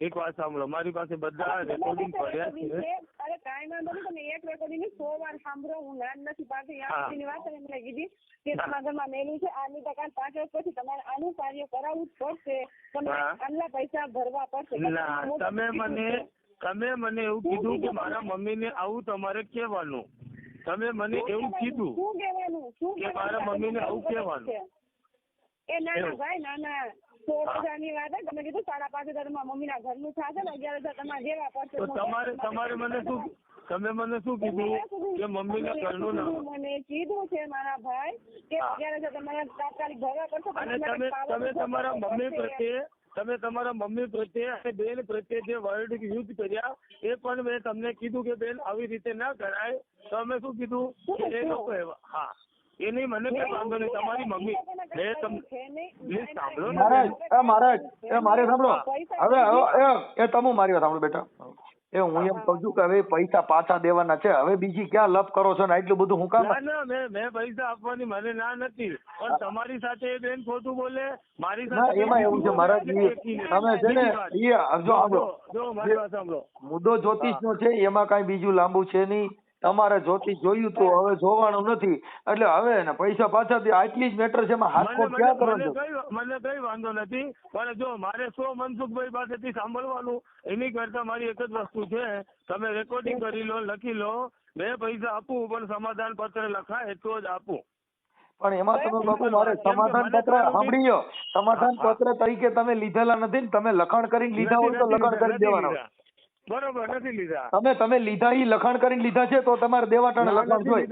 એક વાત સાંભળો. મારી પાસે બધા રેકોર્ડિંગ પડ્યા છે. અરે કાંઈ વાંધો નહીં. તમે એક રેકોર્ડિંગ 100 વાર સાંભળો. હું ના નથી પાડતી. યા સુધીની વાત મને કીધી કે તમારા ઘરમાં મેલું છે. આની ટકા 5 વર્ષ પછી તમારે આનું કાર્ય કરાવવું જ પડશે. તમે આટલા પૈસા ભરવા પડશે. તમે મને એવું કીધું કે મારા મમ્મીને આવું તમારે કહેવાનું. તમે મને એવું કીધું શું કહેવાનું કે મારા મમ્મીને આવું કહેવાનું. એ ના ભાઈ ના 16,000 ની વાત. તમે કીધું 5,500 મમ્મીના ઘરનું થશે ને 11,000 તમારે દેવા પડશે. તો તમારે મને શું તમે મને શું કીધું કે મમ્મીના ઘરનું ના મને કીધું છે મારા ભાઈ કે 11,000 તમારે તાત્કાલિક ભરવા પડશે. અને તમારા મમ્મી પ્રત્યે અને બેન પ્રત્યે જે વર્ડ યુઝ કર્યા એ પણ મેં તમને કીધું કે બેન આવી રીતે ના કરાય. તો અમે શું કીધું કે એ લોકો હા એ નહીં મને કઈ વાંધો નહીં. તમારી મમ્મી મેં તમને સાંભળો મારે સાંભળો. હવે તમે મારી વાત સાંભળો બેટા. હું એમ કઉ છું કે હવે પૈસા પાછા દેવાના છે. હવે બીજી ક્યાં લપ કરો છો ને એટલું બધું હું કામ? મેં પૈસા આપવાની મને ના નથી. પણ તમારી સાથે એ બેન ખોટું બોલે. મારી સાથે એમાં એવું છે મહારાજ તમે છે ને જો મારી વાત સાંભળો. મુદ્દો જ્યોતિષ નો છે. એમાં કઈ બીજું લાંબુ છે નહીં. તમારે જ્યોતિષ જોયું તો હવે જોવાનું નથી. એટલે હવે ને પૈસા પાછા દે આટલી જ મેટર છે. એમાં હાથખોટ ક્યાં કરો છો? મને કઈ વાંધો નથી. પણ જો મારે 100 મનસુખભાઈ પાસેથી સાંભળવાનું એની કરતા મારી એક જ વસ્તુ છે. તમે રેકોર્ડિંગ કરી લો, લખી લો. મેં પૈસા આપું પણ સમાધાન પત્ર લખાય તો જ આપું. પણ એમાં તમે બાપુ મારે સમાધાન પત્ર સાંભળી લો. સમાધાન પત્ર તરીકે તમે લીધેલા નથી ને. તમે લખાણ કરીને લીધા હોય તો લખાણ કરી દેવાના. બરોબર નથી લીધા. તમે લીધા ઈ લખાણ કરીને લીધા છે તો તમારે દેવાટાણે લખાણ જોઈએ.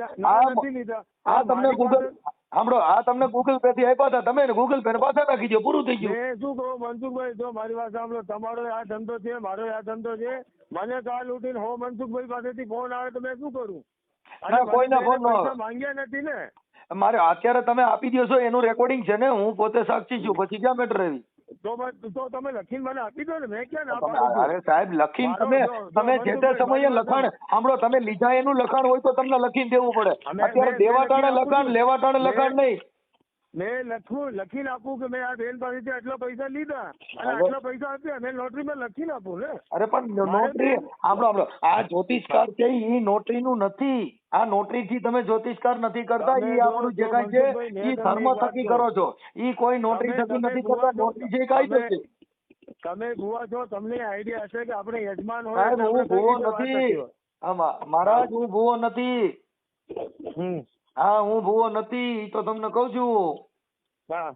આ તમને ગૂગલ સાંભળો. આ તમને ગૂગલ પે થી આપ્યા હતા. તમે ગૂગલ પે પાછા નાખી દો. પૂરું થઈ ગયું. મેં શું કહું મનસુખભાઈ જો મારી વાત સાંભળો. તમારો આ ધંધો છે, મારો આ ધંધો છે. મને કાલ ઉઠીને મનસુખભાઈ પાસેથી ફોન આવે તો મેં શું કરું? કોઈના ફોન માંગ્યા નથી ને. મારે અત્યારે તમે આપી દો છો એનું રેકોર્ડિંગ છે ને. હું પોતે સાક્ષી છું. પછી ક્યાં મેટર આવી? તો તમે લખીને મને આપી દો ને. મેં ક્યાં ના પાડું? અરે સાહેબ લખીને તમે જે તે સમયે લખાણ સાંભળો. તમે લીધા એનું લખાણ હોય તો તમને લખીને દેવું પડે. અત્યારે દેવાટાણે લખાણ લેવાટાણે લખાણ નહીં. મેં લખીને આપું કે મેં આ બેન પાસેથી આટલા પૈસા લીધા અને હવે- આટલા પૈસા આપ્યા, મેં નોટરીમાં લખીને આપું ને. અરે પણ નોટરી આપણો આ જ્યોતિષકાર છે ઈ નોટરીનું નથી. આ નોટરી થી તમે જ્યોતિષકાર નથી કરતા. તમે ઈ જો આપણું જે કાંઈ છે મનસુખભાઈ, મેં ઈ તમને ધર્મ એક વાત થકી કહું. કરો છો. ઈ કોઈ નોટરી તમે- થકી તમે નથી ભુવા કરતા. છો, નોટરી છે કાયદો છે. તમે ભુવા છો, તમને આઈડિયા હશે કે આપણે યજમાન હોય સાહેબ એટલે હું આપણે ભૂવો કઈ રીતે વાત નથી. થતી હોય. આમાં મહારાજ હું ભૂવો નથી. હમ. હા હું ભૂવો નથી. ઈ તો તમને કહું છું. હા.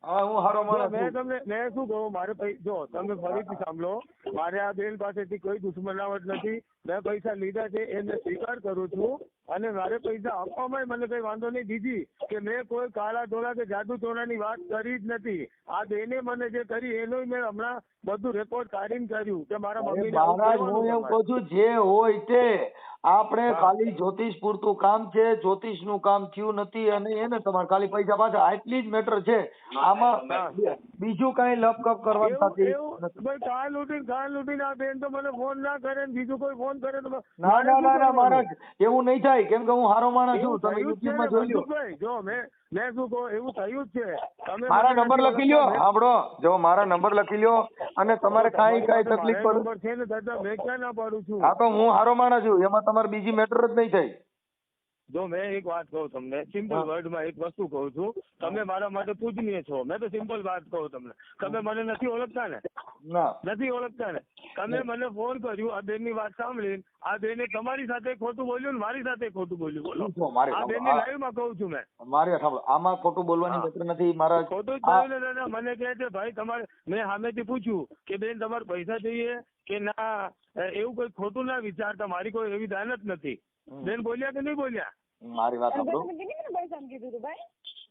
હા હું હારો જો માણસ મેં છું. તમને મેં શું કહું, મારે જો તમે ફરીથી સાંભળો, મારે આ બેન પાસેથી કોઈ દુશ્મનાવટ નથી. મેં પૈસા લીધા છે એ મેં સ્વીકાર કરું છું અને મારે પૈસા આપવામાં મને કઈ વાંધો નહીં. બીજી કે મેં કોઈ કાળા ધોળા કે જાદુ ટોણાની વાત કરી જ નથી. આ બેને મને જે કરી એનું મેં હમણાં બધું રેકોર્ડ કાઢીને કર્યું કે મારા અરે મમ્મીને આવું મહારાજ કહેવાનું હું એમ તમારે. કહું છું જે હોય તે આપણે હા. ખાલી જ્યોતિષ પૂરતું કામ છે. જ્યોતિષ નું કામ થયું નથી અને એને તમારે ખાલી પૈસા પાછા આટલી જ મેટર છે. આમાં હા. બીજું કઈ લપકપ કરવાનું થતી એવું નથી. ભાઈ કાલ લૂટીને આ બેન તો મને ફોન ના કરે ને બીજું કોઈ ફોન કરે તો ના મારે ના શું ના ના કરવાનું? મહારાજ એવું નહીં થાય. કેમ કે હું હારો માણસ છું. એવું તમે થયું જ છે યુટ્યુબ માં ને જોઈ લો. મનસુખભાઈ. જો મેં શું કહું, એવું થયું જ છે. તમે મારા મને નંબર નથી લખી લ્યો. ઓળખતા. સાંભળો જો મારા નંબર લખી લ્યો અને તમારે કાંઈ કાંઈ તકલીફ મારો પડે નંબર છે ને દાદા, મેં ક્યાં ના પાડું છું. હા તો હું હારો માણસ છું. એમાં તમારે બીજી મેટર જ નહીં થાય. જો મેં એક વાત કહું તમને, સિમ્પલ વર્ડમાં એક વસ્તુ કહું છું. તમે મારા માટે પૂજનીય છો. મેં તો સિમ્પલ વાત કહું તમને. તમે મને નથી ઓળખતા ને? ના નથી ઓળખતા ને? તમે મને ફોન કર્યું, આ બેનની વાત સાંભળીને આ બેને તમારી સાથે ખોટું બોલ્યું ને મારી સાથે ખોટું બોલ્યું. બોલો, જો મારે આ સાંભળો. બેનની આ- લાઈવ માં કહું છું મેં. મારે સાંભળો આમાં ખોટું બોલવાની હા. મેટર નથી મારા. ખોટું જ થયું ને દાદા. મને કહે છે ભાઈ તમારે, મેં સામેથી પૂછ્યું કે બેન તમારે પૈસા જોઈએ કે ના, એવું કોઈ ખોટું ના વિચારતા. મારી કોઈ એવી દાનત નથી. બેન બોલ્યા કે નહીં બોલ્યા? મારી વાત સાંભળો. તમે કીધું ને પૈસાનું કીધું હતું ભાઈ.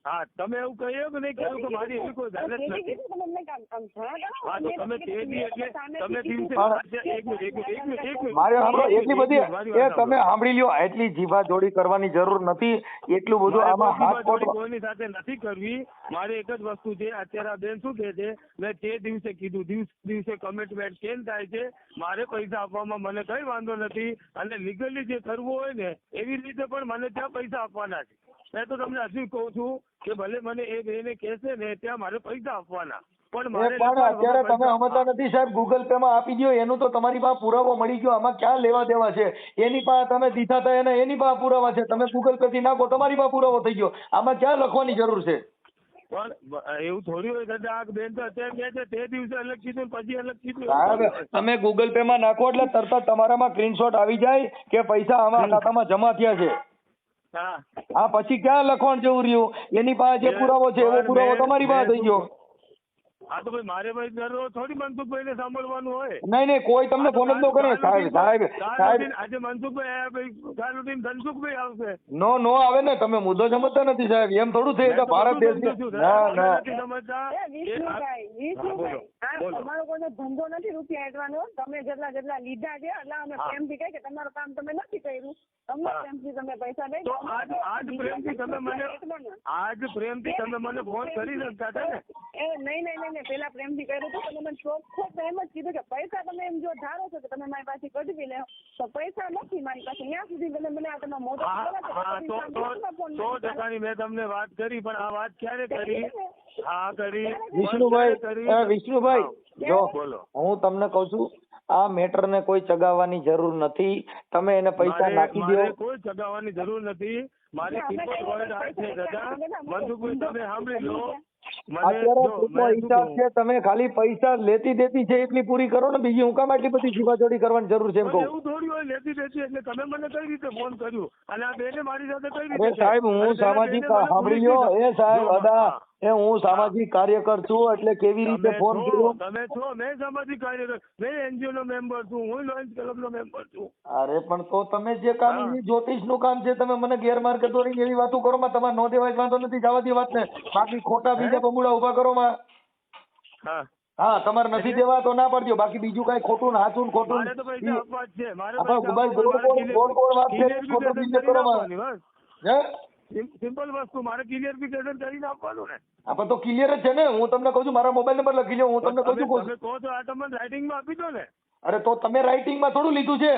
હા, તમે એવું કહ્યું કે નહીં કહ્યું કે મારી એવી કોઈ દાનત કીધું નથી? કીધું તમે અમને આમ જણાવો. હા તો તમે તે દી એટલે તમે દિવસે પણ- એક મિનિટ મારે સાંભળો એટલી બધી મારી એ વાત તમે સાંભળી લ્યો. એટલી જીભા જોડી કરવાની જરૂર નથી. એટલું બધું મારે આમાં કોઈ હાથ જીવાદોરી ખોટવા. કોઈની સાથે નથી કરવી. મારે એક જ વસ્તુ છે. અત્યારે આ બેન શું કહે છે, મેં તે દિવસે કીધું, દિવસે કમિટમેન્ટ કેમ થાય છે. મારે પૈસા આપવામાં મને કઈ વાંધો નથી અને લીગલી જે કરવું હોય ને એવી રીતે પણ મને ત્યાં પૈસા આપવાના છે. મેં તો તમને હજુ કહું છું કે ભલે મને એ બેને કહેશે ને ત્યાં મારે પૈસા આપવાના, પણ એ મારે પણ અત્યારે તમે પૈસા- સમજતા નથી સાહેબ. ગૂગલ પે માં આપી દો એનું તો તમારી પાસે પુરાવો મળી ગયો. આમાં ક્યાં લેવા દેવા છે? એની પાસે તમે દીધા હતા એને એની પાસે પુરાવા છે. તમે ગૂગલ પે થી નાખો તમારી પાસે પુરાવો થઈ ગયો. આમાં ક્યાં લખવાની જરૂર છે? પણ એવું થોડી હોય દાદા. આ બેન તો અત્યારે કહે છે તે દિવસે અલગ કીધું ને પછી અલગ કીધું. સાહેબ તમે ગૂગલ પે માં નાખો એટલે તરત જ તમારામાં સ્ક્રીનશોટ આવી જાય કે પૈસા આમાં ખાતામાં જમા થયા છે. હા, આ પછી ક્યાં લખવાનું જેવું રહ્યું? એની પાસે જે પુરાવો છે એવો પુરાવો તમારી પાસે થઈ ગયો. હા તો ભાઈ મારે ભાઈ દરરોજ થોડી મનસુખભાઈ ને સાંભળવાનું હોય. નહીં નહીં કોઈ તમને ફોન જ ન કરે. સાહેબ આજે મનસુખભાઈ આવ્યા ભાઈ, કાલ ઉઠીને ધનસુખભાઈ આવશે. નો આવે ને. તમે મુદ્દો સમજતા નથી સાહેબ. એમ થોડું છે કે ભારત દેશ છે. ના ના નથી સમજતા. એ વિષ્ણુભાઈ, આ બોલો. તમારો કોઈનો ધંધો નથી રૂપિયા હેઠવાનો. તમે જેટલા લીધા છે એટલે અમે હા. પ્રેમથી કહે કે તમારું કામ તમે નથી કર્યું. તમને હા. પ્રેમથી તમે પૈસા લઈ તો આજ પ્રેમથી તમે મને ફોન કરી શકતા હતા ને? નહીં પેલા પ્રેમથી કર્યું હતું. તમે મને ચોખ્ખું એમ જ કીધું કે પૈસા તમે એમ જો ધારો છો કે તમે મારી પાસે કઢવી લે તો પૈસા નથી મારી પાસે. ત્યાં સુધી તમે મને આ તમારો મોઢો હા, ખોલો છો, હા, પછી તો સાંભળો ફોન સો ટકાની મેં તમને વાત કરી, પણ આ વાત ક્યારે કરી? હા કરી. વિષ્ણુભાઈ વિષ્ણુભાઈ જો બોલો. હું તમને કઉ છું આ મેટર ને કોઈ ચગાવવાની જરૂર નથી. તમે એને પૈસા નાખી મારે દો. કોઈ ચગાવવાની જરૂર નથી. મારે સિમ્પલ વર્ડ આ છે દાદા. મનસુખભાઈ તમે સાંભળી લો. અત્યારે ટૂંકો હિસાબ છે. તમે ખાલી પૈસા લેતી દેતી છે એટલી પૂરી કરો ને. બીજી હું કામ આટલી બધી જીવાજોડી કરવાની જરૂર છે એમ કહું. એવું થોડી હોય લેતી દેતી. એટલે તમે મને કઈ રીતે ફોન કર્યું અને આ બેને મારી સાથે કઈ રીતે? અરે સાહેબ હું સામાજિક સાંભળી લો. એ સાહેબ અદા હું સામાજિક કાર્યકર છું એટલે કેવી રીતે ફોન કર્યો? તમે છો, મેં સામાજિક કાર્યકર, મેં એનજીઓ નો મેમ્બર છું, હું લોયન્સ ક્લબ નો મેમ્બર છું. અરે પણ તો તમે જે કામ જ્યોતિષ નું કામ છે તમે મને ગેરમાર્ગે દોરી એવી વાતો કરો માં. તમારે નો દેવાય વાંધો નથી. જવા દે વાત ને. બાકી ખોટા બીજા બમુડા ઉભા કરો માં. હા, હા તમારે નથી દેવા તો ના પડજો. બાકી બીજું કઈ ખોટું ને હાચું ને ખોટું મારે તો પૈસા આપવા જ છે. મારે આપા પૈસા ગુબાઈ આપવા ગોળ ગોળ ગોળ વાત છે. ખોટું બીજે કરો માં. હે સિમ્પલ વસ્તુ મારે ક્લિયરિફિકેશન કરીને આપવાનું ને. આપા તો ક્લિયર જ છે ને. હું તમને કહું છું મારા મોબાઈલ નંબર લખી લો. હું તમને કહું છું તમે કહો છો આ તમને રાઇટિંગમાં આપી દો ને. અરે તો તમે રાઇટિંગમાં થોડું લીધું છે?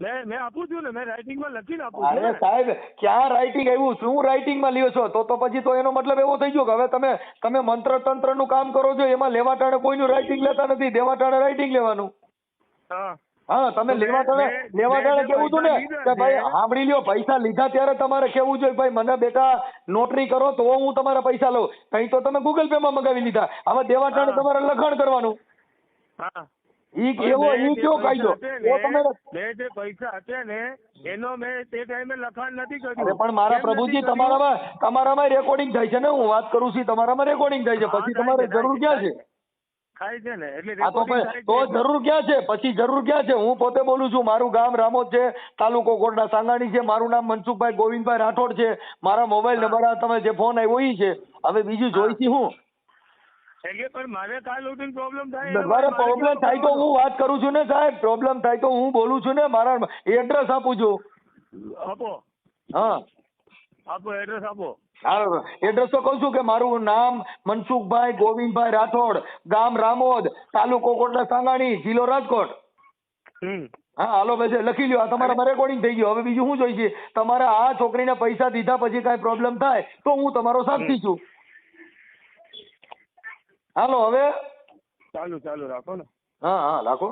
મેં આપું છું ને, મેં રાઇટિંગમાં લખીને આપું છું અરે ને. સાહેબ ક્યાં રાઇટિંગ આવ્યું? શું રાઇટિંગમાં લ્યો છો? તો પછી તો એનો મતલબ એવો થઈ ગયો કે હવે તમે મંત્ર તંત્ર નું કામ કરો છો, એમાં લેવા ટાણે કોઈનું રાઇટિંગ લેતા નથી, દેવા ટાણે રાઇટિંગ લેવાનું. હા હા તમે તો લેવા ટાણે કેવું હતું ને લીધા કે ભાઈ છે. સાંભળી લ્યો, પૈસા લીધા ત્યારે તમારે કેવું જોઈએ ભાઈ મને બેટા નોટરી કરો તો હું તમારા પૈસા લઉં. કઈ તો તમે ગૂગલ પે માં મગાવી લીધા, હવે દેવા ટાણે તમારે લખાણ કરવાનું. હા ઈ કયો કાયદો? મેં જે પૈસા હતા ને એનો મેં તે ટાઈમે લખાણ નથી અરે કર્યું. પણ મારા કેમ પ્રભુજી નથી કર્યું? તમારામાં રેકોર્ડિંગ થાય છે ને, હું વાત કરું છું તમારામાં રેકોર્ડિંગ થાય છે, હા, પછી થાય તમારે છે, જરૂર ક્યાં છે? થાય છે ને એટલે હા તો recording થાય તો છે. જરૂર ક્યાં છે? પછી જરૂર ક્યાં છે? હું પોતે બોલું છું, મારું ગામ રામોદ છે, તાલુકો કોટડા સાંગાણી છે, મારું નામ મનસુખભાઈ ગોવિંદભાઈ રાઠોડ છે, મારા મોબાઈલ નંબર આ તમે જે ફોન આવ્યો ઈ છે. હવે બીજું જોઈતી હું એટલે પણ મારે કાલ ઉઠીને પ્રોબ્લેમ થાય એટલે મારે મારે પ્રોબ્લેમ કેવું થાય તો કરવાનું? હું વાત કરું છું ને સાહેબ, પ્રોબ્લેમ થાય તો હું બોલું છું ને, મારા એડ્રેસ આપું છું. આપો હા એડ્રેસ આપો. હા એડ્રેસ તો કહું છું કે મારું નામ મનસુખભાઈ ગોવિંદભાઈ રાઠોડ, ગામ રામોદ, તાલુકો કોટડા સાંગાણી, જિલ્લો રાજકોટ. હા હાલો ભાઈ લખી લ્યો, આ તમારામાં રેકોર્ડિંગ થઈ ગયું. હવે બીજું શું જોઈશે? તમારે આ છોકરીને પૈસા દીધા પછી કાંઈ પ્રોબ્લેમ થાય તો હું તમારો સાક્ષી છું. હાલો હવે ચાલુ રાખો ને. હા રાખો.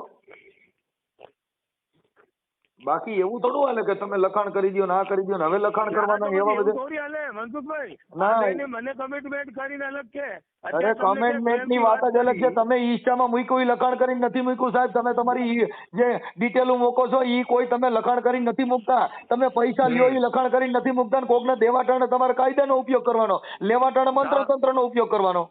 બાકી એવું થોડું હાલે કે તમે લખાણ કરી દો ને આ કરી દો ને હવે લખાણ કરવાના એવા એવું બધા. થોડી હાલે મનસુખભાઈ. ના. આ લઈને મને કમિટમેન્ટ કરીને અલગ છે. અરે અત્યારે તમને કમેન્ટમેન્ટ ની પ્રેમથી વાત જ અલગ છે. કરી. તમે ઇન્સ્ટામાં મૂક્યું ઈ લખાણ કરીને નથી મૂક્યું સાહેબ. તમે તમારી જે ડિટેલો મૂકો છો ઈ કોઈ તમે લખાણ કરીને નથી મૂકતા. તમે પૈસા લ્યો ઈ લખાણ કરીને નથી મૂકતા. ને કોકને દેવા ટાણે તમારે કાયદાનો ઉપયોગ કરવાનો, લેવા ટાણે મંત્ર તંત્રનો ઉપયોગ કરવાનો.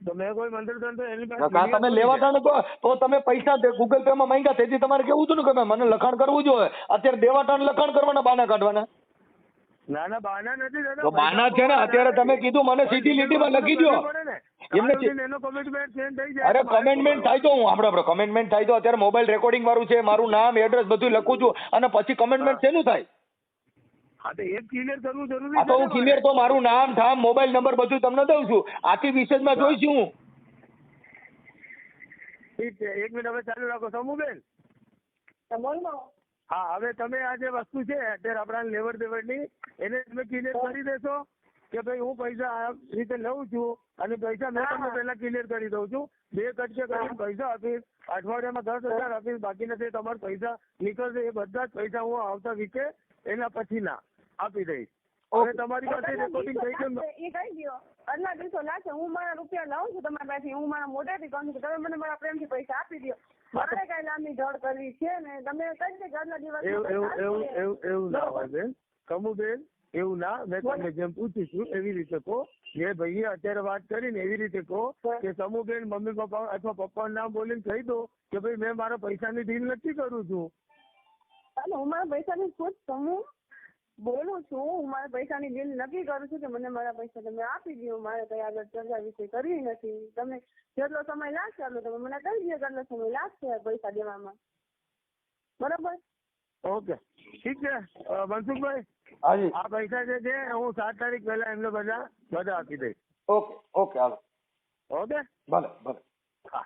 તો મેં કોઈ મંત્ર તંત્ર એની પાસે હા, તમે લેવા ટાણે તો તમે પૈસા ગૂગલ પે માં માંગ્યા તેથી તમારે કેવું હતું ને કે મને લખાણ કરવું જોઈએ. અત્યારે દેવા ટાણે લખાણ કરવાના બાના કાઢવાના. ના બહાના નથી દાદા. તો બાના છે ને અત્યારે તમે કીધું મને સીધી લીટીમાં લખી દો. એનો કમિટમેન્ટ ચેન્જ થઈ જાય. અરે કમેન્ટમેન્ટ થાય તો હું આપણે કમેન્ટમેન્ટ થાય તો અત્યારે મોબાઈલ રેકોર્ડિંગ વાળું છે, મારું નામ એડ્રેસ બધું લખું છું અને પછી કમેન્ટમેન્ટ શેનું થાય? હા તો એ ક્લિયર કરવું જરૂરી આ તો હું ક્લિયર તો મારું નામ ઠામ મોબાઈલ નંબર બધું તમને દઉં છું. આથી વિશેષમાં જોઈશું હું. ઠીક છે, 1 મિનિટ હવે ચાલુ રાખો સમૂહબેન. હા હવે તમે આ જે વસ્તુ છે અત્યારે આપણા લેવડ દેવડની એને તમે ક્લિયર કરી દેશો કે ભાઈ હું પૈસા આ રીતે લઉં છું અને પૈસા મેં તમને પહેલા ક્લિયર કરી દઉં છું. 2 કટકે કરીને પૈસા આપીશ, અઠવાડિયામાં 10,000 આપીશ, બાકીના જે તમારા પૈસા નીકળશે એ બધા જ પૈસા હું આવતા વીકે એના પછીના આપી દઈશ. હવે તમારી પાસે રેકોર્ડિંગ થઈ ગયું. એ કહી દો આટલા દિવસો લાગશે, હું મારા રૂપિયા લાવું છું તમારી પાસે, હું મારા મોઢેથી કહું છું કે તમે મને મારા પ્રેમથી પૈસા આપી દો. મારે કઈ લાંબી દોડ કરવી છે ને તમે કહી દે કે આટલા દિવસ એવું ના હોય બેન, કમુબેન એવું ના. મેં તમને જેમ પૂછ્યું છું એવી રીતે કહો. જે ભાઈએ અત્યારે વાત કરીને એવી રીતે કહો કે સમૂહબેન મમ્મી પપ્પા અથવા પપ્પાનું નામ બોલીને કહી દો કે ભાઈ મેં મારા પૈસાની ડીલ નથી કરું છું. હું મારા પૈસાની ખુદ સમૂહ બોલું છું, હું મારા પૈસાની બિલ નક્કી કરું છું કે મને મારા પૈસા તમે આપી દો. મારે કઈ આગળ ચર્ચા વિશે કરવી નથી. તમે જેટલો સમય લાગશે એટલો તમે મને કહી દો કેટલો સમય લાગશે પૈસા દેવામાં. બરોબર? ઓકે ઠીક છે મનસુખભાઈ. હાજી આ પૈસા જે છે હું 7 તારીખ પહેલા એમને બધા આપી દઈશ. ઓકે હાલો ઓકે ભલે. હા.